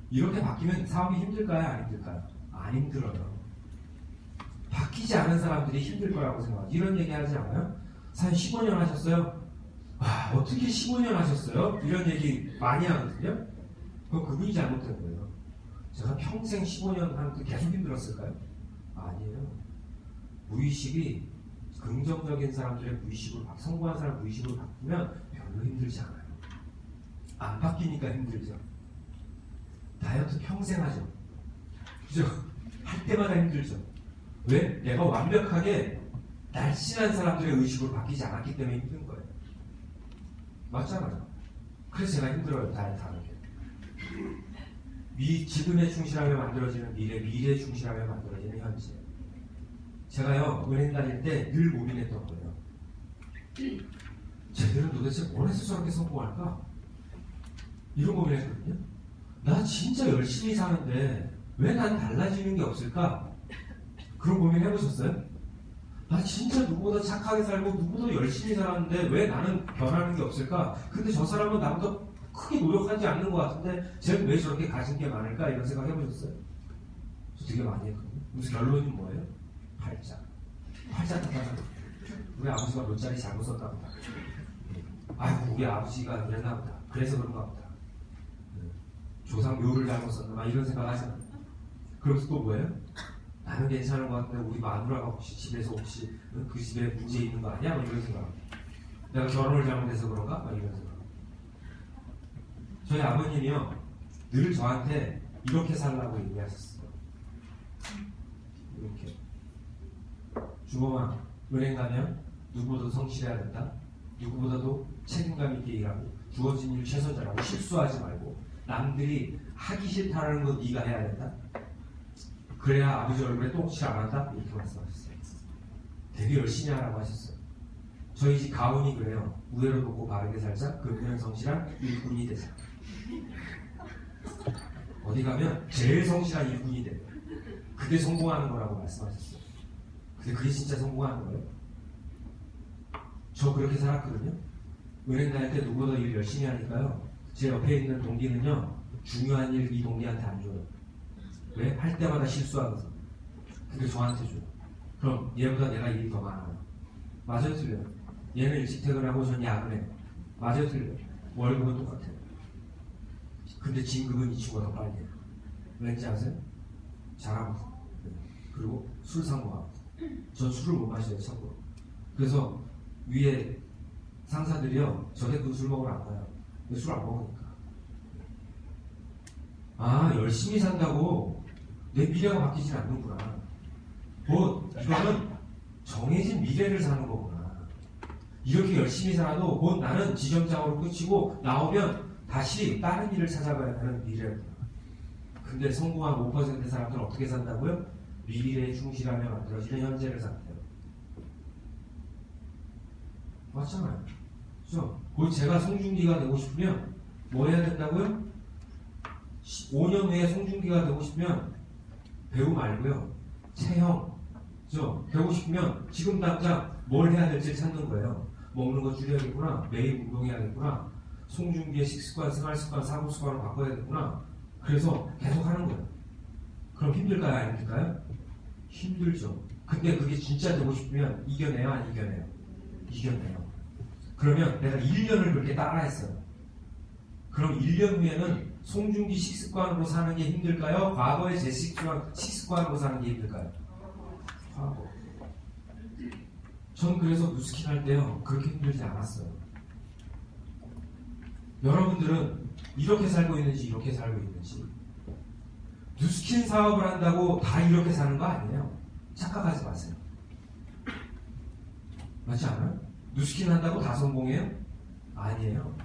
이렇게 바뀌면 사업이 힘들까요? 안 힘들까요? 안 힘들어요. 바뀌지 않은 사람들이 힘들 거라고 생각해요. 이런 얘기 하지 않아요? 한 15년 하셨어요? 와, 어떻게 15년 하셨어요? 이런 얘기 많이 하거든요? 그럼 그분이 잘못된 거예요. 제가 평생 15년 하는데 계속 힘들었을까요? 아니에요. 무의식이 긍정적인 사람들의 무의식으로 성공한 사람 무의식으로 바꾸면 별로 힘들지 않아요. 안 바뀌니까 힘들죠. 다이어트 평생 하죠. 그죠? 할 때마다 힘들죠. 왜? 내가 완벽하게 날씬한 사람들의 의식으로 바뀌지 않았기 때문에 힘든 거예요. 맞잖아요. 그래서 제가 힘들어요, 다른 게. 지금에 충실하며 만들어지는 미래에 충실하며 만들어지는 현재. 제가요, 은행 다닐 때 늘 고민했던 거예요. 쟤들은 도대체 뭘 해서 저렇게 성공할까? 이런 고민했거든요. 나 진짜 열심히 사는데 왜 난 달라지는 게 없을까? 그런 고민 해보셨어요? 나 진짜 누구보다 착하게 살고 누구보다 열심히 살았는데 왜 나는 변하는 게 없을까? 근데 저 사람은 나보다 크게 노력하지 않는 것 같은데 쟤는 왜 저렇게 가진 게 많을까? 이런 생각 해보셨어요? 저 되게 많이 했거든요. 그래서 결론이 뭐예요? 팔자 탓하죠. 우리 아버지가 롯자리 잘못 썼다 보다. 아이고 우리 아버지가 그랬나 보다. 그래서 그런가 보다. 조상 묘를 잘못 썼나 막 이런 생각 하잖아요. 그러면서 또 뭐예요? 나는 괜찮은 것 같은데 우리 마누라가 혹시 집에서 혹시 그 집에 문제 있는 거 아니야? 막 이런 생각. 내가 결혼을 잘못해서 그런가? 막 이런 생각. 저희 아버님이요 늘 저한테 이렇게 살라고 얘기하셨어요. 이렇게 주범아 은행 가면 누구보다도 성실해야 된다. 누구보다도 책임감 있게 일하고 주어진 일 최선 잘하고 실수하지 말고 남들이 하기 싫다는 거 네가 해야 된다. 그래야 아버지 얼굴에 똥칠 안 한다. 이렇게 말씀하셨어요. 되게 열심히 하라고 하셨어요. 저희 집 가훈이 그래요. 우애로 돕고 바르게 살자. 근면 성실한 일꾼이 되자. 어디 가면 제일 성실한 일꾼이 돼. 그게 성공하는 거라고 말씀하셨어요. 근데 그게 진짜 성공하는 거예요? 저 그렇게 살았거든요. 은행 다닐 때 누구보다 일 열심히 하니까요. 제 옆에 있는 동기는요. 중요한 일 이 동기한테 안 줘요. 왜? 할 때마다 실수하거든. 근데 저한테 줘요. 그럼 얘보다 내가 일이 더 많아요. 맞아요, 틀려요? 얘는 일찍 퇴근하고 전 야근해요. 맞아요, 틀려요? 월급은 똑같아요. 근데 진급은 이 친구가 더 빨리 해요. 왠지 아세요? 잘하고 그리고 술 상고하고. 전 술을 못 마셔요, 참고로. 그래서 위에 상사들이요, 저한테 그 술 먹으러 안 가요. 술 안 먹으니까. 아, 열심히 산다고 내 미래가 바뀌진 않는구나. 이거는 정해진 미래를 사는 거구나. 이렇게 열심히 살아도 곧 나는 지점장으로 끝이고 나오면 다시 다른 일을 찾아가야 하는 미래구나. 근데 성공한 5%의 사람들은 어떻게 산다고요? 미래에 충실하며 만들어지는 현재를 산대요. 맞잖아요. 그렇죠? 곧 제가 송중기가 되고 싶으면 뭐 해야 된다고요? 5년 후에 송중기가 되고 싶으면 배우 말고요. 체형. 그렇죠? 배우고 싶으면 지금 당장 뭘 해야 될지 찾는 거예요. 먹는 거 줄여야겠구나. 매일 운동해야겠구나. 송중기의 식습관, 생활습관, 사고습관을 바꿔야겠구나. 그래서 계속 하는 거예요. 그럼 힘들까요? 안 힘들까요? 힘들죠. 근데 그게 진짜 되고 싶으면 이겨내요? 안 이겨내요? 이겨내요. 그러면 내가 1년을 그렇게 따라했어요. 그럼 1년 후에는 송중기 식습관으로 사는 게 힘들까요? 과거의 제 식습관으로 사는 게 힘들까요? 과거. 전 그래서 누스킨 할 때요 그렇게 힘들지 않았어요. 여러분들은 이렇게 살고 있는지 이렇게 살고 있는지. 누스킨 사업을 한다고 다 이렇게 사는 거 아니에요. 착각하지 마세요. 맞지 않아요? 누스킨 한다고 다 성공해요? 아니에요.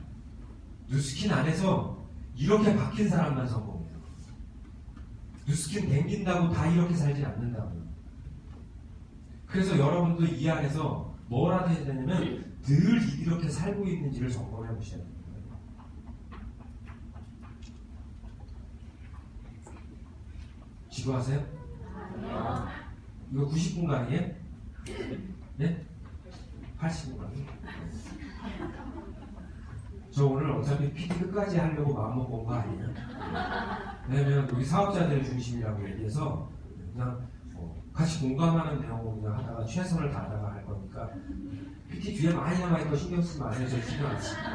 누스킨 안에서 이렇게 바뀐 사람만 성공해요. 누스킨 댕긴다고 다 이렇게 살지 않는다고요. 그래서 여러분도 이 안에서 뭘 하셔야 되냐면 늘 이렇게 살고 있는지를 점검해 보셔야 됩니다. 지루하세요? 아니요. 이거 90분간이에요? 네? 80분간이에요? 저 오늘 어차피 PT 끝까지 하려고 마음먹고 온 거 아니에요? 왜냐면 우리 사업자들 중심이라고 얘기해서 그냥 같이 공감하는 내용을 그냥 하다가 최선을 다하다가 할 거니까 PT 뒤에 많이 남아있고 신경 쓰지 마세요. 저 신경 안 씁니다.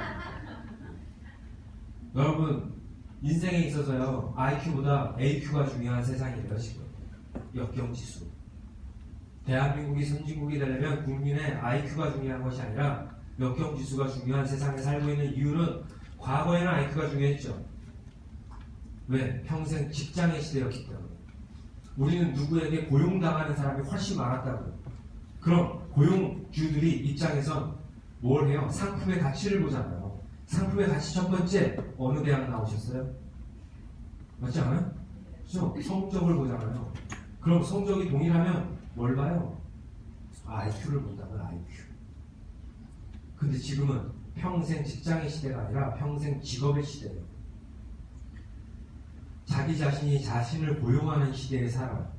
여러분 인생에 있어서요 IQ보다 AQ가 중요한 세상이래요 지금. 역경지수. 대한민국이 선진국이 되려면 국민의 IQ가 중요한 것이 아니라 역경지수가 중요한 세상에 살고 있는 이유는 과거에는 IQ가 중요했죠. 왜? 평생 직장의 시대였기 때문에. 우리는 누구에게 고용당하는 사람이 훨씬 많았다고요. 그럼 고용주들이 입장에선 뭘 해요? 상품의 가치를 보잖아요. 상품의 가치 첫 번째, 어느 대학 나오셨어요? 맞지 않아요? 그죠? 성적을 보잖아요. 그럼 성적이 동일하면 뭘 봐요? IQ를 본다고요, IQ. 근데 지금은 평생 직장의 시대가 아니라 평생 직업의 시대예요. 자기 자신이 자신을 고용하는 시대에 살아요.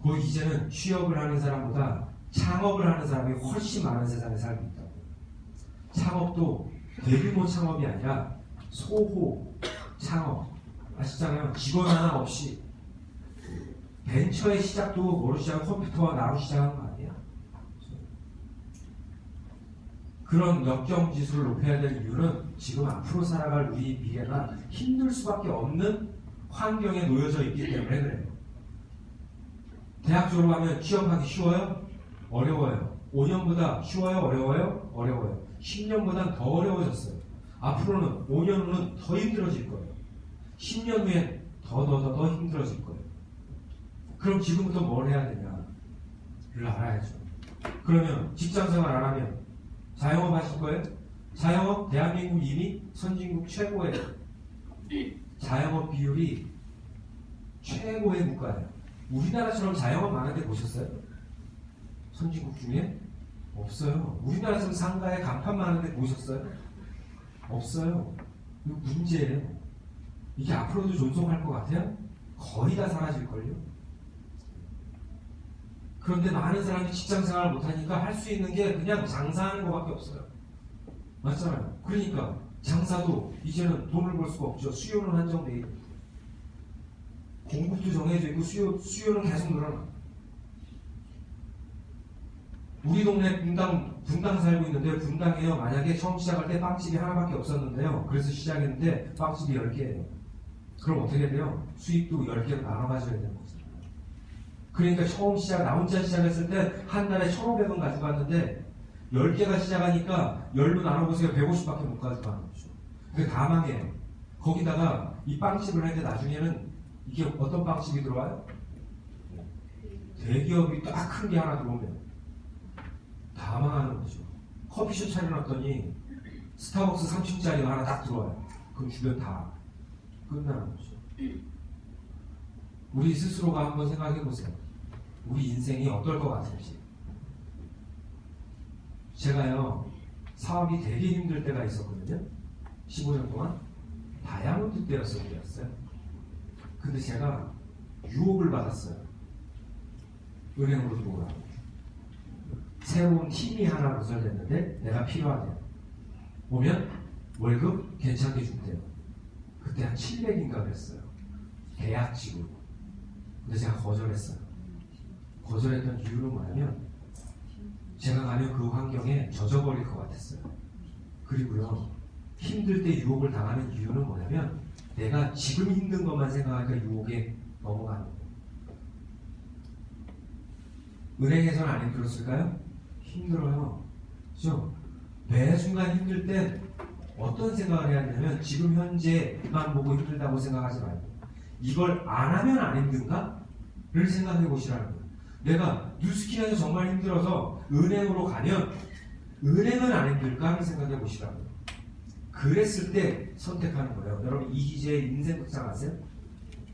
곧 이제는 취업을 하는 사람보다 창업을 하는 사람이 훨씬 많은 세상에 살고 있다고. 창업도 대규모 창업이 아니라 소호 창업. 아시잖아요. 직원 하나 없이. 벤처의 시작도 뭐로 시작한 컴퓨터와 나로 시작한 거 아니야? 그런 역경 지수를 높여야 될 이유는 지금 앞으로 살아갈 우리 미래가 힘들 수밖에 없는 환경에 놓여져 있기 때문에 그래요. 대학 졸업하면 취업하기 쉬워요? 어려워요. 5년보다 쉬워요? 어려워요? 어려워요. 10년보다 더 어려워졌어요. 앞으로는 5년 후는 더 힘들어질 거예요. 10년 후엔 더 힘들어질 거예요. 그럼 지금부터 뭘 해야 되냐를 알아야죠. 그러면 직장생활 안 하면 자영업 하실 거예요? 자영업 대한민국 이미 선진국 최고예요. 자영업 비율이 최고의 국가예요. 우리나라처럼 자영업 많은 데 보셨어요? 선진국 중에? 없어요. 우리나라처럼 상가에 간판 많은 데 보셨어요? 없어요. 이거 문제예요. 이게 앞으로도 존속할 것 같아요? 거의 다 사라질걸요? 그런데 많은 사람이 직장생활을 못하니까 할 수 있는 게 그냥 장사하는 것밖에 없어요. 맞잖아요. 그러니까 장사도 이제는 돈을 벌 수가 없죠. 수요는 한정돼 있고 공급도 정해져 있고 수요는 계속 늘어나. 우리 동네 분당 살고 있는데 분당에요. 만약에 처음 시작할 때 빵집이 하나밖에 없었는데요. 그래서 시작했는데 빵집이 10개예요. 그럼 어떻게 돼요? 수익도 10개로 나눠 가져야 되는 거죠. 그러니까 처음 나 혼자 시작했을 때 한 달에 1,500원 가져갔는데 10개가 시작하니까 10로 나눠보세요. 150밖에 못 가져가는 거죠. 그게 다 망해요. 거기다가 이 빵집을 할 때 나중에는 이게 어떤 빵집이 들어와요? 대기업이 딱 큰 게 하나 들어오면 다 망하는 거죠. 커피숍 차려놨더니 스타벅스 3층짜리가 하나 딱 들어와요. 그럼 주변 다 끝나는 거죠. 우리 스스로가 한번 생각해 보세요. 우리 인생이 어떨 것 같은지. 제가요, 사업이 되게 힘들 때가 있었거든요. 15년 동안. 다이아몬드 때였어요. 근데 제가 유혹을 받았어요. 은행으로 들어오라고. 새로운 팀이 하나 구설됐는데 내가 필요하대요. 오면 월급 괜찮게 준대요. 그때 한 700인가 그랬어요. 계약직으로. 근데 제가 거절했어요. 거절했던 이유는 뭐냐면 제가 가면 그 환경에 젖어버릴 것 같았어요. 그리고요, 힘들 때 유혹을 당하는 이유는 뭐냐면 내가 지금 힘든 것만 생각하니까 유혹에 넘어가는 거예요. 은행에서는 안 힘들었을까요? 힘들어요. 그죠? 매 순간 힘들 땐 어떤 생각을 해야 되냐면 지금 현재만 보고 힘들다고 생각하지 말고 이걸 안 하면 안 힘든가? 를 생각해 보시라는 거예요. 내가 뉴스킨에서 정말 힘들어서 은행으로 가면 은행은 안 힘들까? 를 생각해 보시라는 거예요. 그랬을 때 선택하는 거예요. 여러분 이희재의 인생 극장 아세요?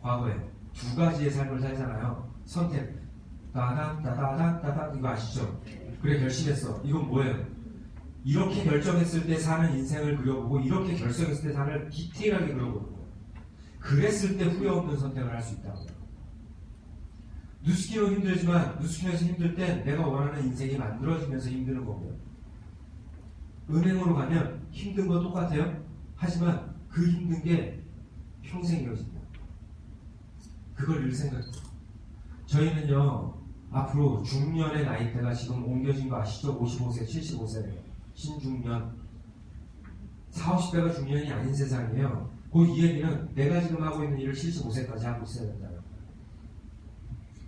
과거에 두 가지의 삶을 살잖아요. 선택. 따단 이거 아시죠? 그래 결심했어. 이건 뭐예요? 이렇게 결정했을 때 사는 인생을 그려보고 이렇게 결정했을 때 사는 디테일하게 그려보는 거예요. 그랬을 때 후회 없는 선택을 할 수 있다고요. 뉴스킨은 힘들지만 뉴스킨에서 힘들 땐 내가 원하는 인생이 만들어지면서 힘드는 거고요. 은행으로 가면 힘든 건 똑같아요. 하지만 그 힘든 게 평생 이어진다. 그걸 늘 생각해요. 저희는요 앞으로 중년의 나이대가 지금 옮겨진 거 아시죠? 55세, 75세래요. 신중년. 40, 50대가 중년이 아닌 세상이에요. 그 이 얘기는 내가 지금 하고 있는 일을 75세까지 하고 있어야 된다.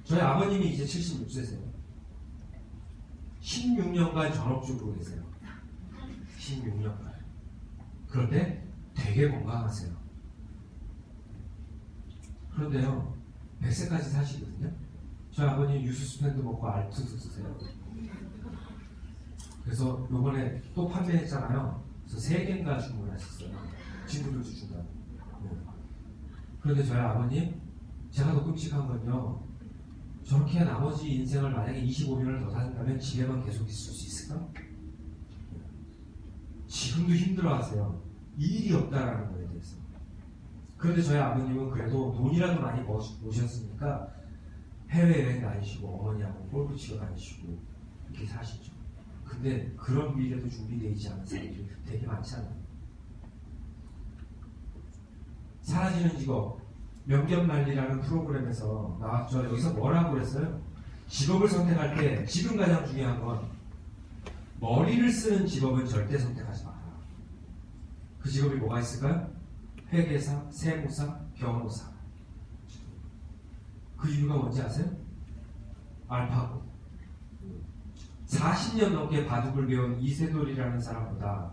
저희 아버님이 이제 76세세요. 16년간 전업주부로 계세요. 16년간. 그런데 되게 건강하세요. 그런데요, 100세까지 사시거든요. 저희 아버님 유수스펜도 먹고 알투도 드세요. 그래서 요번에 또 판매했잖아요. 그래서 3개인가 주문하셨어요. 친구들도 준다고. 네. 그런데 저희 아버님, 제가 더 끔찍한 건요, 저렇게 나머지 인생을 만약에 25년을 더 산다면 집에만 계속 있을 수 있을까? 지금도 힘들어하세요. 일이 없다라는 거에 대해서. 그런데 저희 아버님은 그래도 돈이라도 많이 모셨으니까 해외여행 다니시고 어머니하고 골프 치러 다니시고 이렇게 사시죠. 근데 그런 미래도 준비되어 있지 않은 사람들이 되게 많잖아요. 사라지는 직업, 명견만리라는 프로그램에서 나왔죠. 여기서 뭐라고 그랬어요? 직업을 선택할 때 지금 가장 중요한 건 머리를 쓰는 직업은 절대 선택하지 마라. 그 직업이 뭐가 있을까요? 회계사, 세무사, 변호사. 그 이유가 뭔지 아세요? 알파고. 40년 넘게 바둑을 배운 이세돌이라는 사람보다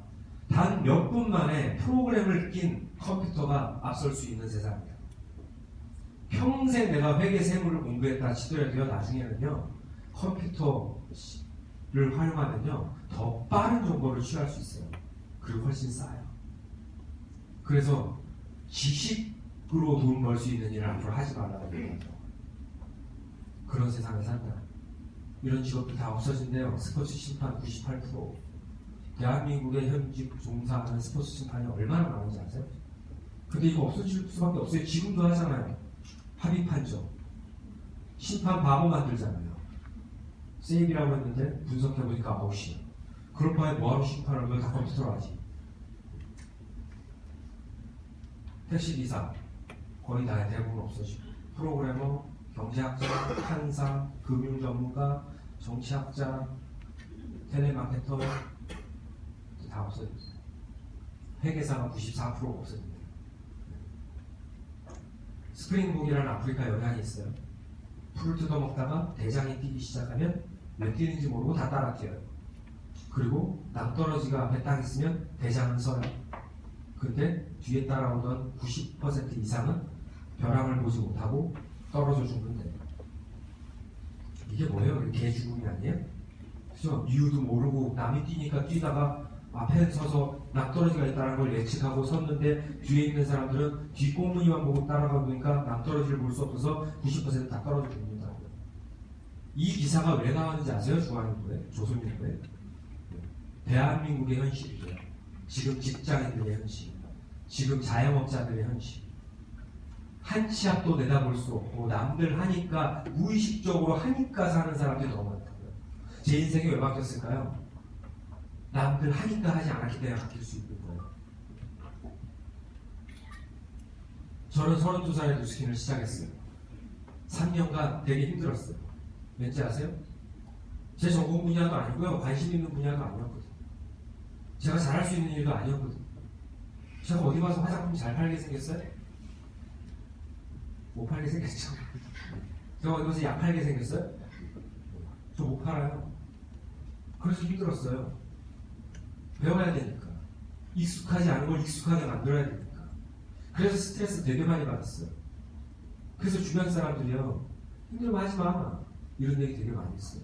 단 몇 분 만에 프로그램을 낀 컴퓨터가 앞설 수 있는 세상이에요. 평생 내가 회계 세무를 공부했다 치더라도요, 나중에는요, 컴퓨터를 활용하면요, 더 빠른 정보를 취할 수 있어요. 그리고 훨씬 싸요. 그래서 지식으로 돈 벌 수 있는 일을 앞으로 하지 말라고 얘기하죠. 그런 세상에 산다. 이런 직업도 다 없어진대요. 스포츠 심판 98%. 대한민국의 현직 종사하는 스포츠 심판이 얼마나 많은지 아세요? 근데 이거 없어질 수밖에 없어요. 지금도 하잖아요. 합의 판정. 심판 바보 만들잖아요. 세이브라고 했는데 분석해보니까 아웃이에요. 그럴 바에 뭐하러 심판을 왜 다 컴퓨터로 하지? 택시기사 거의 다 대부분 없어지고, 프로그래머, 경제학자, 판사, 금융전문가, 정치학자, 텔레마케터 다 없어졌어요. 회계사가 94%가 없어집니다. 스프링복이라는 아프리카 연안이 있어요. 풀을 뜯어먹다가 대장이 뛰기 시작하면 왜 뛰는지 모르고 다 따라 뛰어요. 그리고 낭떠러지가 앞에 딱 있으면 대장은 서요. 그때 뒤에 따라오던 90% 이상은 벼랑을 보지 못하고 떨어져 죽는데, 이게 뭐예요? 개 죽음이 아니에요? 그죠? 이유도 모르고 남이 뛰니까 뛰다가 앞에 서서 낭떠러지가 있다는 걸 예측하고 섰는데 뒤에 있는 사람들은 뒷공무니만 보고 따라가 보니까 낭떠러지를 볼 수 없어서 90%다 떨어져 죽는다고요. 이 기사가 왜 나왔는지 아세요? 중앙일보에? 조선일보에? 대한민국의 현실이죠. 지금 직장인들의 현실, 지금 자영업자들의 현실. 한 치 앞도 내다볼 수 없고 남들 하니까, 무의식적으로 하니까 사는 사람들이 너무 많다고요. 제 인생이 왜 바뀌었을까요? 남들 하니까 하지 않았기 때문에 바뀔 수 있는 거예요. 저는 32살에 뉴스킨을 시작했어요. 3년간 되게 힘들었어요. 왠지 아세요? 제 전공 분야도 아니고요, 관심 있는 분야도 아니었거든요. 제가 잘할 수 있는 일도 아니었거든요. 제가 어디 가서 화장품 잘 팔게 생겼어요? 못 팔게 생겼죠. 제가 어디 가서 약 팔게 생겼어요? 저 못 팔아요. 그래서 힘들었어요. 배워야 되니까. 익숙하지 않은 걸 익숙하게 만들어야 되니까. 그래서 스트레스 되게 많이 받았어요. 그래서 주변 사람들이요, 힘들면 하지 마, 이런 얘기 되게 많이 했어요.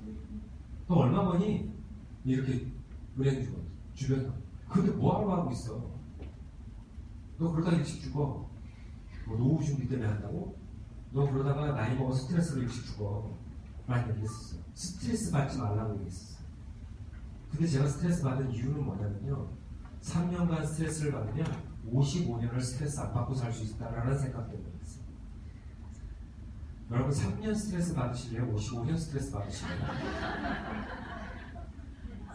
너 얼마 버니? 이렇게 은행 주변에서. 근데 뭐하러 하고 있어? 너 그러다 일찍 죽어. 뭐 노후 준비 때문에 한다고? 너 그러다가 나이 먹어 스트레스로 일찍 죽어. 라는 얘기 했었어요. 스트레스 받지 말라고 얘기했었어요. 근데 제가 스트레스 받은 이유는 뭐냐면요, 3년간 스트레스를 받으면 55년을 스트레스 안 받고 살 수 있다라는 생각 때문에 그랬어요. 여러분 3년 스트레스 받으실래요? 55년 스트레스 받으실래요?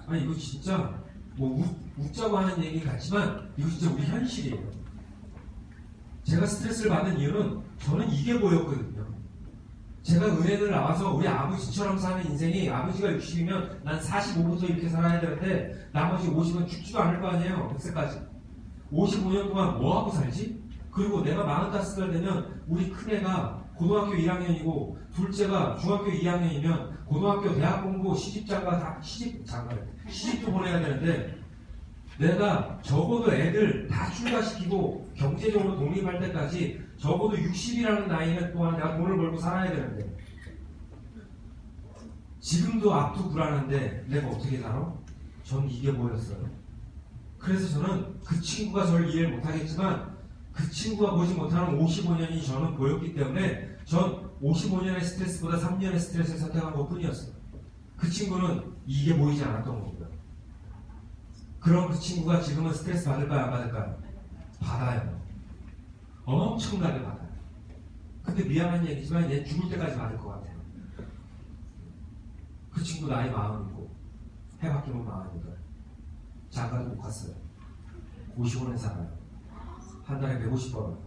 아니 이거 진짜 뭐 웃자고 하는 얘기 같지만 이거 진짜 우리 현실이에요. 제가 스트레스를 받는 이유는 저는 이게 보였거든요. 제가 은행을 나와서 우리 아버지처럼 사는 인생이, 아버지가 60이면 난 45부터 이렇게 살아야 되는데 나머지 50은 죽지도 않을 거 아니에요. 100세까지. 55년 동안 뭐하고 살지? 그리고 내가 45살 되면 우리 큰애가 고등학교 1학년이고 둘째가 중학교 2학년이면 고등학교 대학 공부 시집장가 다 시집도 보내야 되는데, 내가 적어도 애들 다 출가시키고 경제적으로 독립할 때까지 적어도 60이라는 나이는 동안 내가 돈을 벌고 살아야 되는데, 지금도 앞도 불안한데 내가 어떻게 살아? 전 이게 보였어요. 그래서 저는 그 친구가 저를 이해를 못하겠지만 그 친구가 보지 못하는 55년이 저는 보였기 때문에 전 55년의 스트레스보다 3년의 스트레스를 선택한 것 뿐이었어요. 그 친구는 이게 보이지 않았던 겁니다. 그럼 그 친구가 지금은 스트레스 받을까요? 안 받을까요? 받아요. 엄청나게 받아요. 근데 미안한 얘기지만 얘 죽을 때까지 받을 것 같아요. 그 친구 나이 40이고 해 바뀌면 48. 장가도 못 갔어요. 55년 살아요. 한 달에 150 벌어요.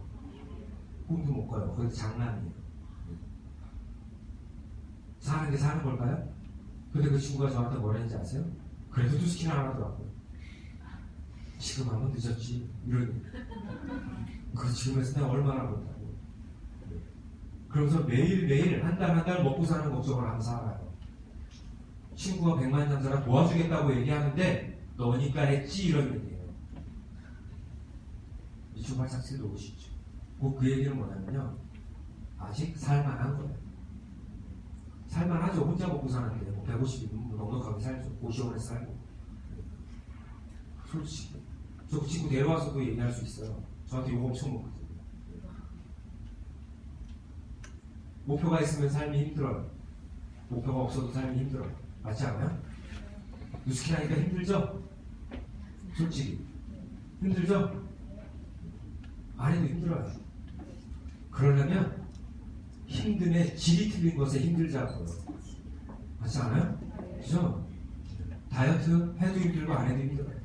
꿈도 못 가요. 거기서 장난이에요. 사는 게 사는 걸까요? 근데 그 친구가 저한테 뭐라 했는지 아세요? 그래도 두스킨 안 하더라고요. 지금 하면 늦었지. 이런. 그 지금에서 내가 얼마나 벌다고. 그러면서 매일매일 한 달 한 달 먹고 사는 걱정을 하면서 살아요. 친구가 100만 장사라 도와주겠다고 얘기하는데 너니까 했지 이런 얘기예요. 이충발 삭스도 오시죠. 그 얘기는 뭐냐면요. 아직 살만한 거예요. 살만하죠. 혼자 먹고 사는데 150이면 넉넉하게 살죠. 50원에 살고. 솔직히 저 그 친구 데려와서도 얘기할 수 있어요. 저한테 욕 엄청 먹거든요. 목표가 있으면 삶이 힘들어요. 목표가 없어도 삶이 힘들어요. 맞지 않아요? 뉴스킨 하니까 힘들죠? 솔직히 힘들죠? 안 해도 힘들어요. 그러려면 힘듦에 질이 틀린 것에 힘들자고요. 맞지 않아요? 그죠? 다이어트 해도 힘들고 안 해도 힘들어요.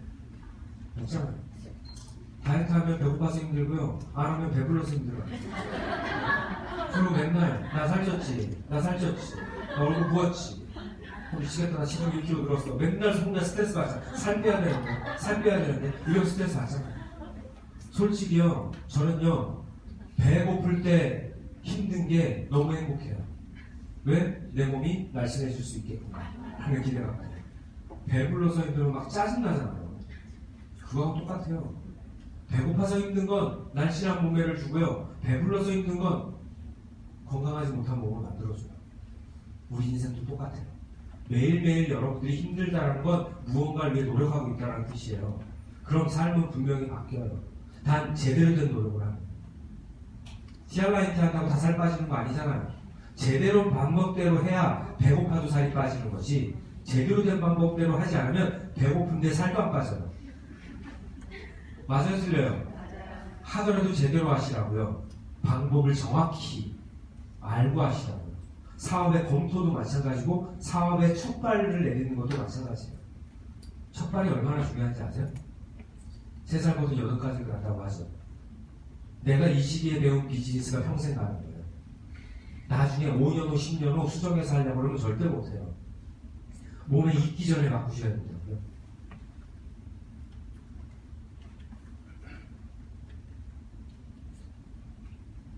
맞지 않아요? 다이어트 하면 배고파서 힘들고요. 안 하면 배불러서 힘들어요. 그리고 맨날 나 살쪘지, 나 살쪘지, 나 얼굴 부었지, 미치겠다, 나 지금 1kg 늘었어. 맨날 속날 스트레스 받잖아. 살 빼야 되는데, 살 빼야 되는데 이런 스트레스 받잖아요. 솔직히요, 저는요 배고플 때 힘든 게 너무 행복해요. 왜? 내 몸이 날씬해질 수 있겠구나 하는 기대가 커요. 배불러서 힘들면 막 짜증나잖아요. 그거하고 똑같아요. 배고파서 힘든 건 날씬한 몸매를 주고요. 배불러서 힘든 건 건강하지 못한 몸을 만들어줘요. 우리 인생도 똑같아요. 매일매일 여러분들이 힘들다는 건 무언가를 위해 노력하고 있다는 뜻이에요. 그럼 삶은 분명히 바뀌어요. 단 제대로 된 노력을 하는 거예요. 티알라이트 한다고 다 살 빠지는 거 아니잖아요. 제대로 방법대로 해야 배고파도 살이 빠지는 거지, 제대로 된 방법대로 하지 않으면 배고픈데 살도 안 빠져요. 맞아요, 틀려요? 하더라도 제대로 하시라고요. 방법을 정확히 알고 하시라고요. 사업의 검토도 마찬가지고 사업의 첫 발을 내딛는 것도 마찬가지예요. 첫 발이 얼마나 중요한지 아세요? 3살부터 8가지를 간다고 하죠. 내가 이 시기에 배운 비즈니스가 평생 가는 거예요. 나중에 5년 후, 10년 후 수정해서 하려고 그러면 절대 못해요. 몸에 익기 전에 바꾸셔야 된다고요.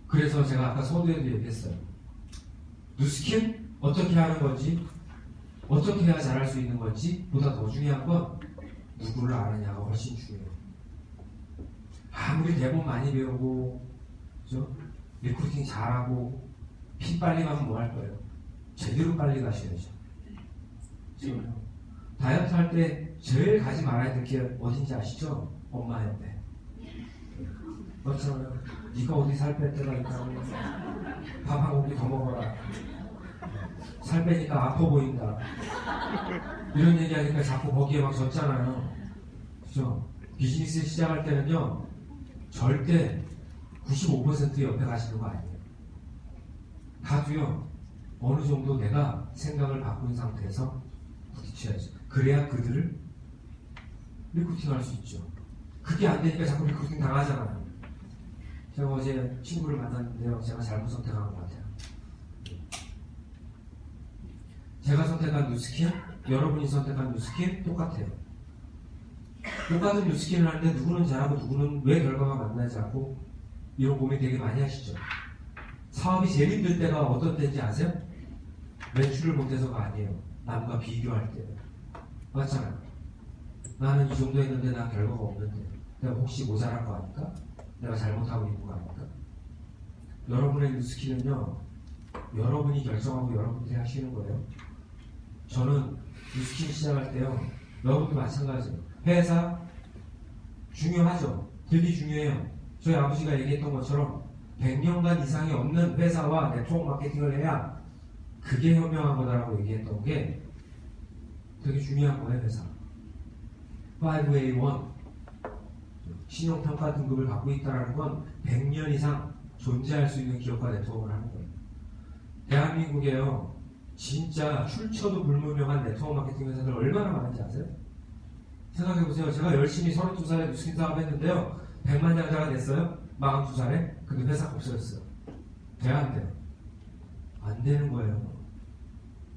그래서 제가 아까 서두에도 얘기했어요. 뉴스킨 어떻게 하는 건지, 어떻게 해야 잘할 수 있는 건지 보다 더 중요한 건 누구를 아느냐가 훨씬 중요해요. 아무리 대본 많이 배우고, 그죠? 리크루팅 잘하고, 피 빨리 가면 뭐 할 거예요? 제대로 빨리 가셔야죠. 지금 다이어트 할 때 제일 가지 말아야 될 게 어딘지 아시죠? 엄마 옆에. 그렇잖아요. 네가 어디 살 뺄 때가 있다고. 밥 한 공기 더 먹어라. 살 빼니까 아파 보인다. 이런 얘기하니까 자꾸 거기에 막 젖잖아요. 그죠? 비즈니스 시작할 때는요, 절대 95% 옆에 가시는 거 아니에요. 가도요, 어느 정도 내가 생각을 바꾼 상태에서 부딪혀야죠. 그래야 그들을 리크루팅할 수 있죠. 그게 안 되니까 자꾸 리크루팅 당하잖아요. 제가 어제 친구를 만났는데요, 제가 잘못 선택한 것 같아요. 제가 선택한 뉴스킨, 여러분이 선택한 뉴스킨 똑같아요. 똑같은 뉴스킨을 하는데 누구는 잘하고 누구는 왜 결과가 만나지 않고, 이런 고민 되게 많이 하시죠. 사업이 제일 힘들 때가 어떤 때인지 아세요? 매출을 못해서가 아니에요. 남과 비교할 때예요. 맞잖아요. 나는 이 정도 했는데 나 결과가 없는데 내가 혹시 모자란 거 아닐까? 내가 잘못하고 있는 거 아닐까? 여러분의 뉴스킨은요, 여러분이 결정하고 여러분들이 하시는 거예요. 저는 뉴스킨 시작할 때요, 여러분도 마찬가지예요. 회사 중요하죠. 되게 중요해요. 저희 아버지가 얘기했던 것처럼 100년간 이상이 없는 회사와 네트워크 마케팅을 해야 그게 현명한 거다라고 얘기했던 게 되게 중요한 거예요. 회사 5A1 신용평가 등급을 갖고 있다는 건 100년 이상 존재할 수 있는 기업과 네트워크를 하는 거예요. 대한민국에요 진짜 출처도 불분명한 네트워크 마케팅 회사들 얼마나 많은지 아세요? 생각해보세요. 제가 열심히 32살에 뉴스킨 사업 했는데요 100만 장자가 됐어요. 42살에. 근데 회사가 없어졌어요. 돼야 안 돼요? 안 되는 거예요.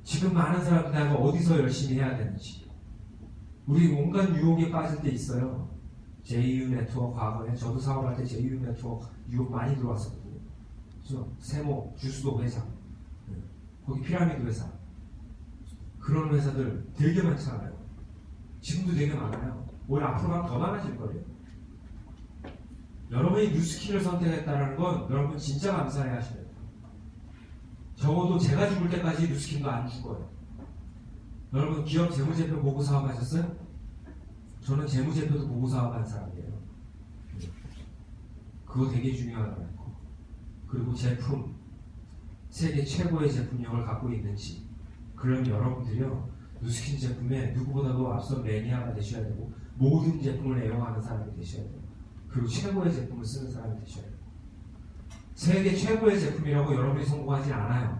지금 많은 사람들 내가 어디서 열심히 해야 되는지 우리 온갖 유혹에 빠질 때 있어요. JU 네트워크 과거에 저도 사업할 때 JU 네트워크 유혹 많이 들어왔었고 그죠? 세모 주수도 회사 거기 피라미드 회사 그런 회사들 되게 많잖아요. 지금도 되게 많아요. 오히려 앞으로 가면 더 많아질 거예요. 여러분이 뉴스킨을 선택했다는 건 여러분 진짜 감사해 하셔야 돼요. 적어도 제가 죽을 때까지 뉴스킨도 안 죽어요. 여러분 기업 재무제표 보고 사업하셨어요? 저는 재무제표도 보고 사업한 사람이에요. 그거 되게 중요하다고. 그리고 제품, 세계 최고의 제품력을 갖고 있는지 그럼 여러분들이요 뉴스킨 제품에 누구보다도 앞선 매니아가 되셔야 되고 모든 제품을 애용하는 사람이 되셔야 돼요. 그리고 최고의 제품을 쓰는 사람이 되셔야 돼요. 세계 최고의 제품이라고 여러분이 성공하지 않아요.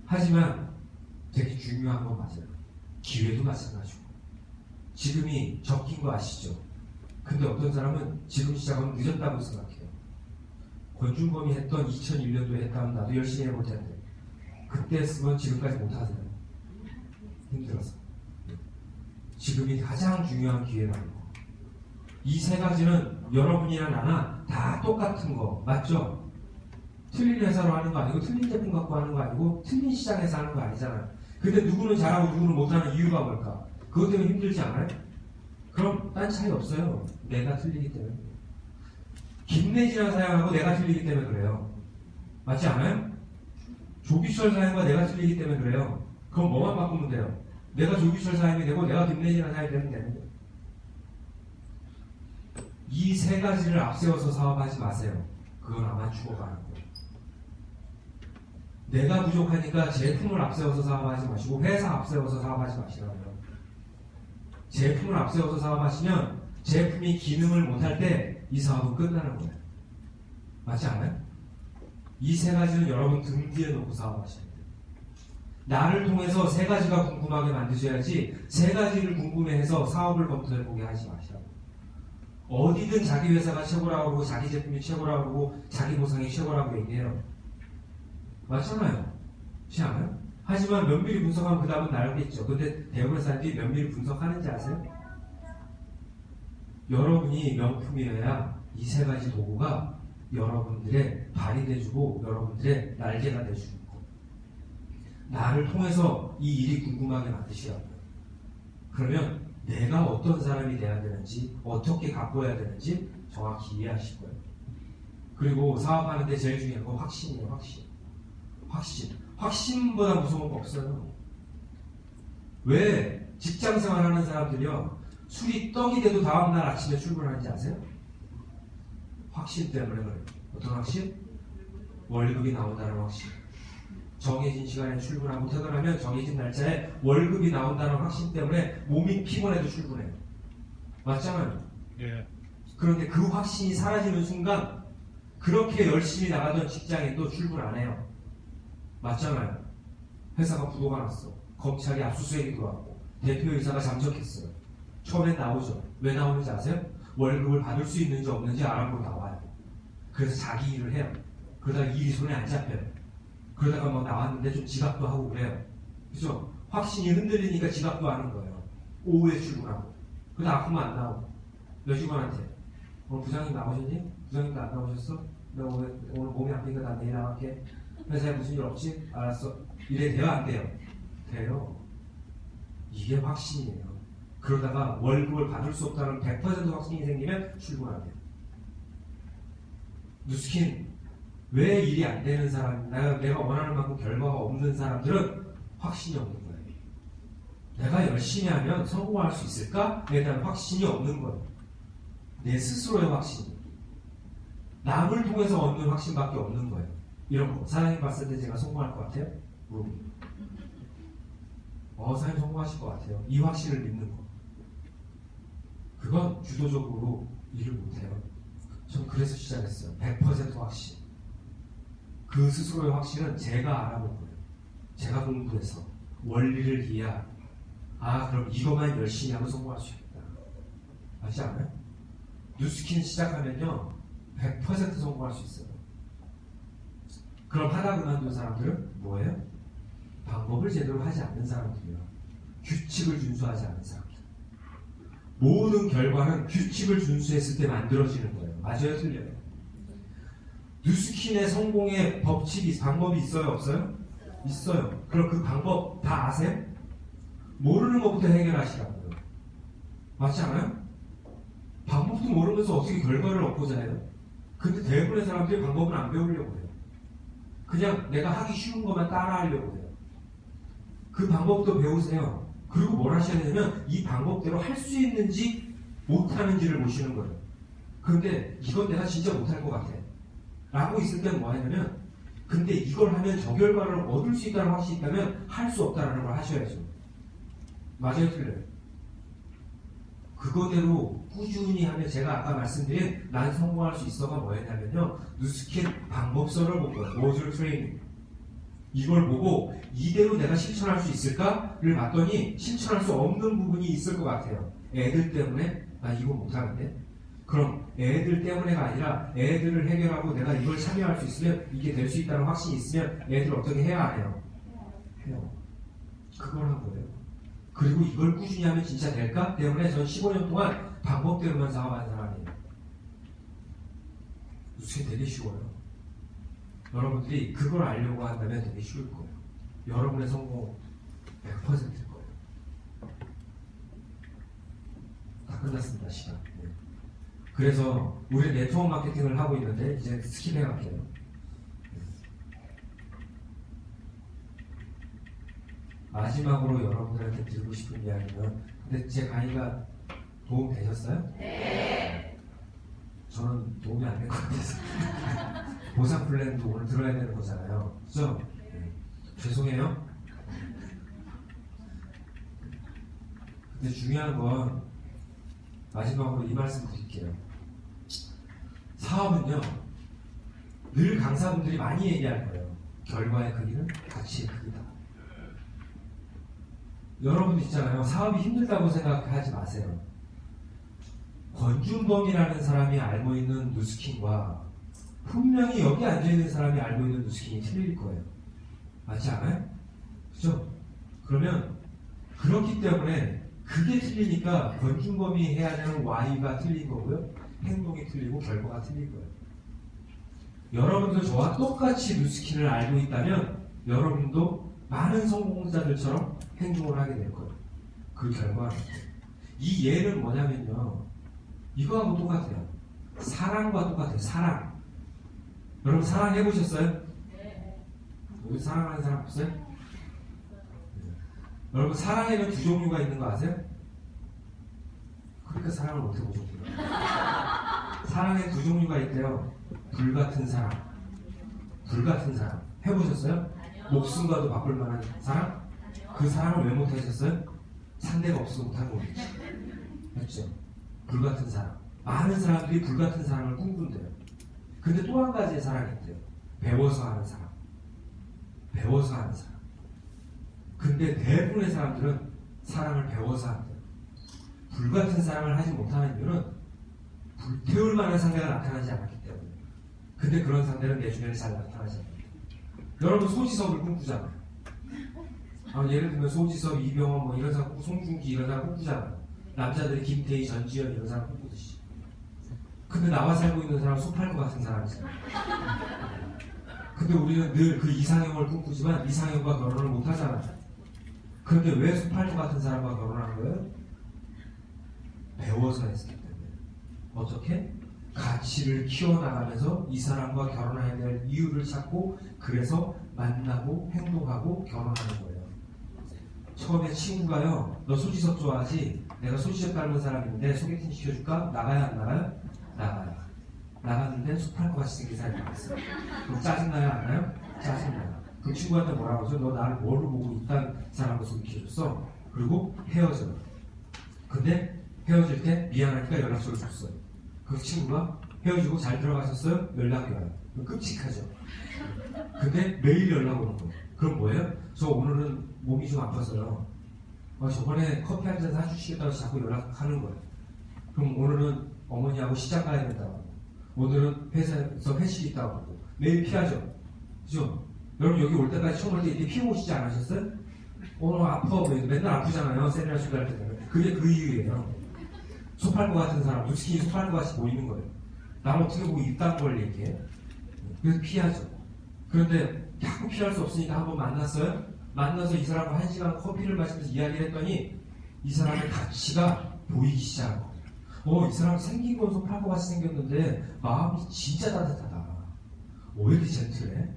하지만 되게 중요한 건 맞아요. 기회도 마찬가지고. 지금이 적긴 거 아시죠? 근데 어떤 사람은 지금 시작하면 늦었다고 생각해요. 권준범이 했던 2001년도에 했다면 나도 열심히 해볼 텐데 그때 했으면 지금까지 못하세요. 힘들어서. 지금이 가장 중요한 기회라는 거. 이 세 가지는 여러분이나 나나 다 똑같은 거 맞죠? 틀린 회사로 하는 거 아니고 틀린 제품 갖고 하는 거 아니고 틀린 시장에서 하는 거 아니잖아요. 근데 누구는 잘하고 누구는 못하는 이유가 뭘까? 그것 때문에 힘들지 않아요? 그럼 딴 차이 없어요. 내가 틀리기 때문에. 김내진한 사양하고 내가 틀리기 때문에 그래요. 맞지 않아요? 조기철 사양과 내가 틀리기 때문에 그래요. 그럼 뭐만 바꾸면 돼요? 내가 조기철 사양이 되고 내가 김내진한 사양이 되면 되는 거예요. 이 세 가지를 앞세워서 사업하지 마세요. 그건 아마 죽어가는 거예요. 내가 부족하니까 제품을 앞세워서 사업하지 마시고 회사 앞세워서 사업하지 마시라고요. 제품을 앞세워서 사업하시면 제품이 기능을 못할 때 이 사업은 끝나는 거예요. 맞지 않아요? 이 세 가지는 여러분 등 뒤에 놓고 사업하셔야 돼요. 나를 통해서 세 가지가 궁금하게 만드셔야지 세 가지를 궁금해해서 사업을 검토해보게 하지 마시라고. 어디든 자기 회사가 최고라고 하고 자기 제품이 최고라고 하고 자기 보상이 최고라고 얘기해요. 맞잖아요. 그렇지 않아요? 하지만 면밀히 분석하면 그 답은 나오겠죠. 근데 대부분의 사람들이 면밀히 분석하는지 아세요? 여러분이 명품이어야 이 세 가지 도구가 여러분들의 발이 돼주고 여러분들의 날개가 돼주는 거. 나를 통해서 이 일이 궁금하게 만드셔야 돼요. 그러면 내가 어떤 사람이 돼야 되는지 어떻게 가꿔야 되는지 정확히 이해하실 거예요. 그리고 사업하는데 제일 중요한 건 확신이에요. 확신보다 무서운 거 없어요. 왜 직장생활 하는 사람들이요 술이 떡이 돼도 다음날 아침에 출근하는지 아세요? 확신 때문에 그래요. 어떤 확신? 월급이 나온다는 확신. 정해진 시간에 출근하고 퇴근하면 정해진 날짜에 월급이 나온다는 확신 때문에 몸이 피곤해도 출근해요. 맞잖아요. 예. 그런데 그 확신이 사라지는 순간 그렇게 열심히 나가던 직장인도 출근 안 해요. 맞잖아요. 회사가 부도가 났어. 검찰이 압수수색이 들어왔고 대표이사가 잠적했어요. 처음엔 나오죠. 왜 나오는지 아세요? 월급을 받을 수 있는지 없는지 알아보고 나와요. 그래서 자기 일을 해요. 그러다가 일이 손에 안 잡혀요. 그러다가 뭐 나왔는데 좀 지각도 하고 그래요. 그죠? 확신이 흔들리니까 지각도 하는 거예요. 오후에 출근하고. 그러다 아프면 안 나오고. 여직원한테 오늘 부장님 나오셨니? 부장님도 안 나오셨어? 내가 오늘 몸이 아프니까 나 내일 나갈게. 회사에 무슨 일 없지? 알았어. 이래 돼요? 안 돼요? 돼요. 이게 확신이에요. 그러다가 월급을 받을 수 없다는 100% 확신이 생기면 출근하게. 뉴스킨 왜 일이 안 되는 사람, 내가 원하는 만큼 결과가 없는 사람들은 확신이 없는 거예요. 내가 열심히 하면 성공할 수 있을까? 에 대한 확신이 없는 거예요. 내 스스로의 확신, 남을 통해서 얻는 확신밖에 없는 거예요. 이런 거. 사장님 봤을 때 제가 성공할 것 같아요? 사장님 성공하실 것 같아요. 이 확신을 믿는 거. 그건 주도적으로 일을 못해요. 전 그래서 시작했어요. 100% 확신. 그 스스로의 확신은 제가 알아본 거예요. 제가 공부해서 원리를 이해하고 그럼 이것만 열심히 하면 성공할 수 있다. 맞지 않아요? 뉴스킨 시작하면요 100% 성공할 수 있어요. 그럼 하다 그만둔 사람들은 뭐예요? 방법을 제대로 하지 않는 사람들이에요. 규칙을 준수하지 않는 사람들. 모든 결과는 규칙을 준수했을 때 만들어지는 거예요. 맞아요? 틀려요? 뉴스킨의 성공의 방법이 있어요? 없어요? 있어요. 그럼 그 방법 다 아세요? 모르는 것부터 해결하시라고요. 맞지 않아요? 방법도 모르면서 어떻게 결과를 얻고자 해요? 근데 대부분의 사람들이 방법을 안 배우려고 해요. 그냥 내가 하기 쉬운 것만 따라하려고 해요. 그 방법도 배우세요. 그리고 뭘 하셔야 되냐면 이 방법대로 할 수 있는지 못하는지를 보시는 거예요. 그런데 이건 내가 진짜 못할 것 같아 라고 있을 때는 뭐 하냐면 근데 이걸 하면 저 결과를 얻을 수 있다는 확신이 있다면 할 수 없다는 걸 하셔야죠. 맞아요? 틀려요? 그거대로 꾸준히 하면 제가 아까 말씀드린 난 성공할 수 있어가 뭐였냐면요 뉴스킨 방법서를 본 거예요. 모듈 트레이닝. 이걸 보고 이대로 내가 실천할 수 있을까를 봤더니 실천할 수 없는 부분이 있을 것 같아요. 애들 때문에 나 이거 못하는데 그럼 애들 때문에가 아니라 애들을 해결하고 내가 이걸 참여할 수 있으면 이게 될 수 있다는 확신이 있으면 애들 어떻게 해야 안 해요? 해요. 그걸 한 거예요. 그리고 이걸 꾸준히 하면 진짜 될까? 때문에 전 15년 동안 방법대로만 사업한 사람이에요. 뉴스킨 되게 쉬워요. 여러분들이 그걸 알려고 한다면 되게 쉬울 거예요. 여러분의 성공 100%일 거예요. 다 끝났습니다. 시간. 네. 그래서 우리 네트워크 마케팅을 하고 있는데 이제 스킵해 갈게요. 마지막으로 여러분들한테 드리고 싶은 이야기는 근데 제 강의가 도움 되셨어요? 네. 저는 도움이 안 된 것 같아서 보상 플랜도 오늘 들어야 되는 거잖아요. 그죠? 네. 죄송해요. 근데 중요한 건 마지막으로 이 말씀 드릴게요. 사업은요 늘 강사분들이 많이 얘기할 거예요. 결과의 크기는 가치의 크기다. 여러분 있잖아요. 사업이 힘들다고 생각하지 마세요. 권준범이라는 사람이 알고 있는 뉴스킨과 분명히 여기 앉아있는 사람이 알고 있는 뉴스킨이 틀릴 거예요. 맞지 않아요? 그죠? 그러면 그렇기 때문에 그게 틀리니까 권준범이 해야 되는 Y가 틀린 거고요. 행동이 틀리고 결과가 틀린 거예요. 여러분도 저와 똑같이 뉴스킨을 알고 있다면 여러분도 많은 성공자들처럼 행동을 하게 될 거예요. 그 결과는. 이 예는 뭐냐면요. 이거하고 똑같아요. 사랑과 똑같아요. 사랑. 여러분 사랑해보셨어요? 네. 여기 사랑하는 사람 없어요? 네. 여러분 사랑에는 두 종류가 있는 거 아세요? 그러니까 사랑을 못 해보셨구나. 사랑에 두 종류가 있대요. 불같은 사랑. 불같은 사랑. 해보셨어요? 아니요. 목숨과도 바꿀 만한 사랑? 아니요. 그 사랑을 왜 못하셨어요? 상대가 없어서 못한 거겠지. 맞죠? 불같은 사랑. 많은 사람들이 불같은 사랑을 꿈꾼대요. 근데 또 한 가지의 사랑이 있대요. 배워서 하는 사랑. 배워서 하는 사랑. 근데 대부분의 사람들은 사랑을 배워서 한대요. 불같은 사랑을 하지 못하는 이유는 불태울 만한 상대가 나타나지 않았기 때문에. 근데 그런 상대는 내 주변에 잘 나타나지 않아요. 여러분 소지섭을 꿈꾸잖아요. 예를 들면 소지섭, 이병헌 뭐 이런 사람, 송중기 이런 사람 꿈꾸잖아요. 남자들이 김태희, 전지현 이런 사람 꿈꾸듯이. 근데 나와 살고 있는 사람 소팔 것 같은 사람이잖아요. 근데 우리는 늘 그 이상형을 꿈꾸지만 이상형과 결혼을 못 하잖아요. 그런데 왜 소팔 것 같은 사람과 결혼한 거예요? 배워서 했기 때문에. 어떻게? 가치를 키워나가면서 이 사람과 결혼해야 될 이유를 찾고 그래서 만나고 행동하고 결혼하는 거예요. 처음에 친구가요, 너 소지섭 좋아하지? 내가 소지섭 닮은 사람인데 소개팅 시켜줄까? 나가야 안 나가요? 나가요. 나갔는데 숲할 것 같이 생긴 사람이 나왔어요. 그럼 짜증나요? 안 나요? 짜증나요. 그 친구한테 뭐라고 하죠? 너 나를 뭐로 보고 이딴 사람을 소개시켜줬어? 그리고 헤어져요. 근데 헤어질 때 미안하니까 연락처를 줬어요. 그 친구가 헤어지고 잘 들어가셨어요? 연락이 와요. 끔찍하죠. 근데 매일 연락 오는 거예요. 그럼 뭐예요? 저 오늘은 몸이 좀 아파서요. 저번에 커피 한 잔 사주시겠다고 자꾸 연락하는 거예요. 그럼 오늘은 어머니하고 시장 가야 된다고 하고, 오늘은 회사에서 회식이 있다고 하고, 매일 피하죠. 그죠? 여러분 여기 올 때까지 처음 올 때 이렇게 피고 오시지 않으셨어요? 오늘 아파. 맨날 아프잖아요. 세미나 준비할 때는. 그게 그 이유예요. 소팔 것 같은 사람, 루스킨이 소팔 것 같이 보이는 거예요. 나를 어떻게 보고 이딴 걸 얘기해? 그래서 피하죠. 그런데 자꾸 피할 수 없으니까 한번 만났어요? 만나서 이 사람과 1시간 커피를 마시면서 이야기를 했더니 이 사람의 가치가 보이기 시작한 거예요. 이 사람 생긴 건 소팔 것 같이 생겼는데 마음이 진짜 따뜻하다. 왜 이렇게 젠틀해?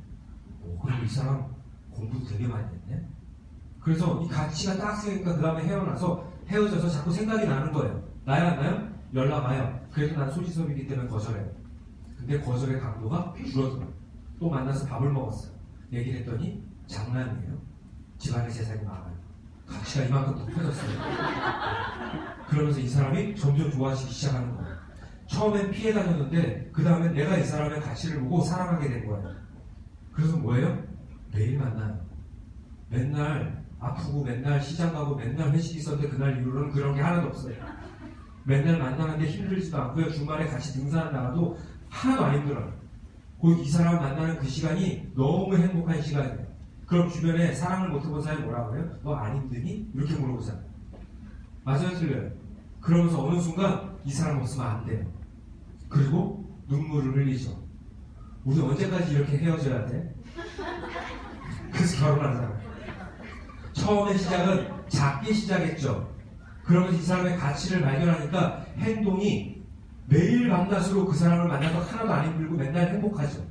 그리고 이 사람 공부도 되게 많이 했네? 그래서 이 가치가 딱 생기니까 그 다음에 헤어져서 자꾸 생각이 나는 거예요. 나야 안 나요? 연락 와요. 그래도 난 소지섭이기 때문에 거절해요. 근데 거절의 강도가 줄어들어요. 또 만나서 밥을 먹었어요. 얘기를 했더니 장난이에요. 집안의 재산이 많아요. 가치가 이만큼 높아졌어요. 그러면서 이 사람이 점점 좋아지기 시작하는 거예요. 처음엔 피해 다녔는데 그 다음에 내가 이 사람의 가치를 보고 사랑하게 된 거예요. 그래서 뭐예요? 매일 만나요. 맨날 아프고 맨날 시장 가고 맨날 회식 있었는데 그날 이후로는 그런 게 하나도 없어요. 맨날 만나는데 힘들지도 않고요. 주말에 같이 등산 나가도 하나도 안 힘들어요. 이 사람 만나는 그 시간이 너무 행복한 시간이에요. 그럼 주변에 사랑을 못 해본 사람이 뭐라고 해요? 너 안 힘드니? 이렇게 물어보잖아요. 맞아요, 틀려요? 그러면서 어느 순간 이 사람 없으면 안 돼요. 그리고 눈물을 흘리죠. 우리 언제까지 이렇게 헤어져야 돼? 그래서 결혼하잖아요. 처음에 시작은 작게 시작했죠. 그러면서 이 사람의 가치를 발견하니까 행동이 매일 밤낮으로 그 사람을 만나서 하나도 안 힘들고 맨날 행복하죠.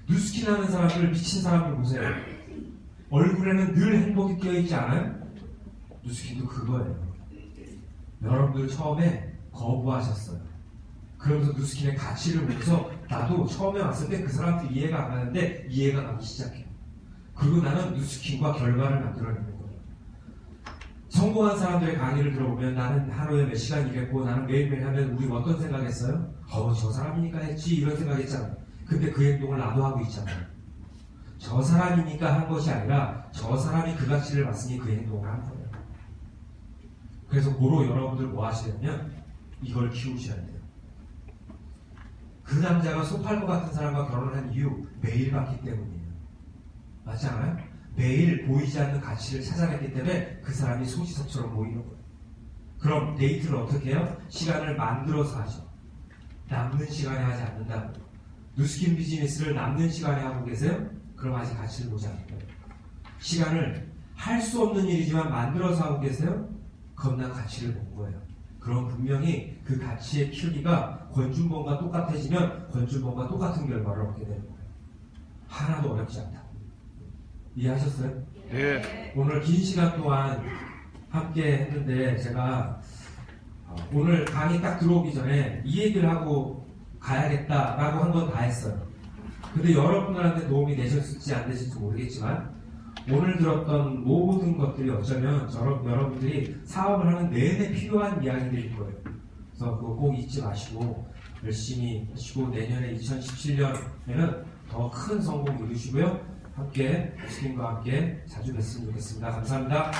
뉴스킨 하는 사람들, 미친 사람들 보세요. 얼굴에는 늘 행복이 띄어있지 않아요? 뉴스킨도 그거예요. 여러분들 처음에 거부하셨어요. 그러면서 뉴스킨의 가치를 보면서 나도 처음에 왔을 때 그 사람한테 이해가 안 가는데 이해가 가기 시작해요. 그리고 나는 뉴스킨과 결과를 만들어내는 거예요. 성공한 사람들의 강의를 들어보면 나는 하루에 몇 시간 일했고 나는 매일매일 하면 우리 어떤 생각했어요? 저 사람이니까 했지 이런 생각했잖아요. 근데 그 행동을 나도 하고 있잖아요. 저 사람이니까 한 것이 아니라 저 사람이 그 가치를 봤으니 그 행동을 한 거예요. 그래서 고로 여러분들 뭐 하시냐면 이걸 키우셔야 돼요. 그 남자가 소팔 것 같은 사람과 결혼을 한 이유 매일 봤기 때문이에요. 맞지 않아요? 매일 보이지 않는 가치를 찾아냈기 때문에 그 사람이 소지섭처럼 보이는 거예요. 그럼 데이트를 어떻게 해요? 시간을 만들어서 하죠. 남는 시간에 하지 않는다고. 뉴스킨 비즈니스를 남는 시간에 하고 계세요? 그럼 아직 가치를 보지 않는 거예요. 시간을 할 수 없는 일이지만 만들어서 하고 계세요? 그럼 난 가치를 본 거예요. 그럼 분명히 그 가치의 크기가 권준범과 똑같아지면 권준범과 똑같은 결과를 얻게 되는 거예요. 하나도 어렵지 않다. 이해하셨어요? 네. 오늘 긴 시간 동안 함께 했는데 제가 오늘 강의 딱 들어오기 전에 이 얘기를 하고 가야겠다라고 한 건 다 했어요. 근데 여러분들한테 도움이 되셨을지 안 되실지 모르겠지만 오늘 들었던 모든 것들이 어쩌면 여러분들이 사업을 하는 내내 필요한 이야기들일 거예요. 그래서 그거 꼭 잊지 마시고 열심히 하시고 내년에 2017년에는 더 큰 성공 이루시고요. 함께 스킨과 함께 자주 뵀으면 좋겠습니다. 감사합니다.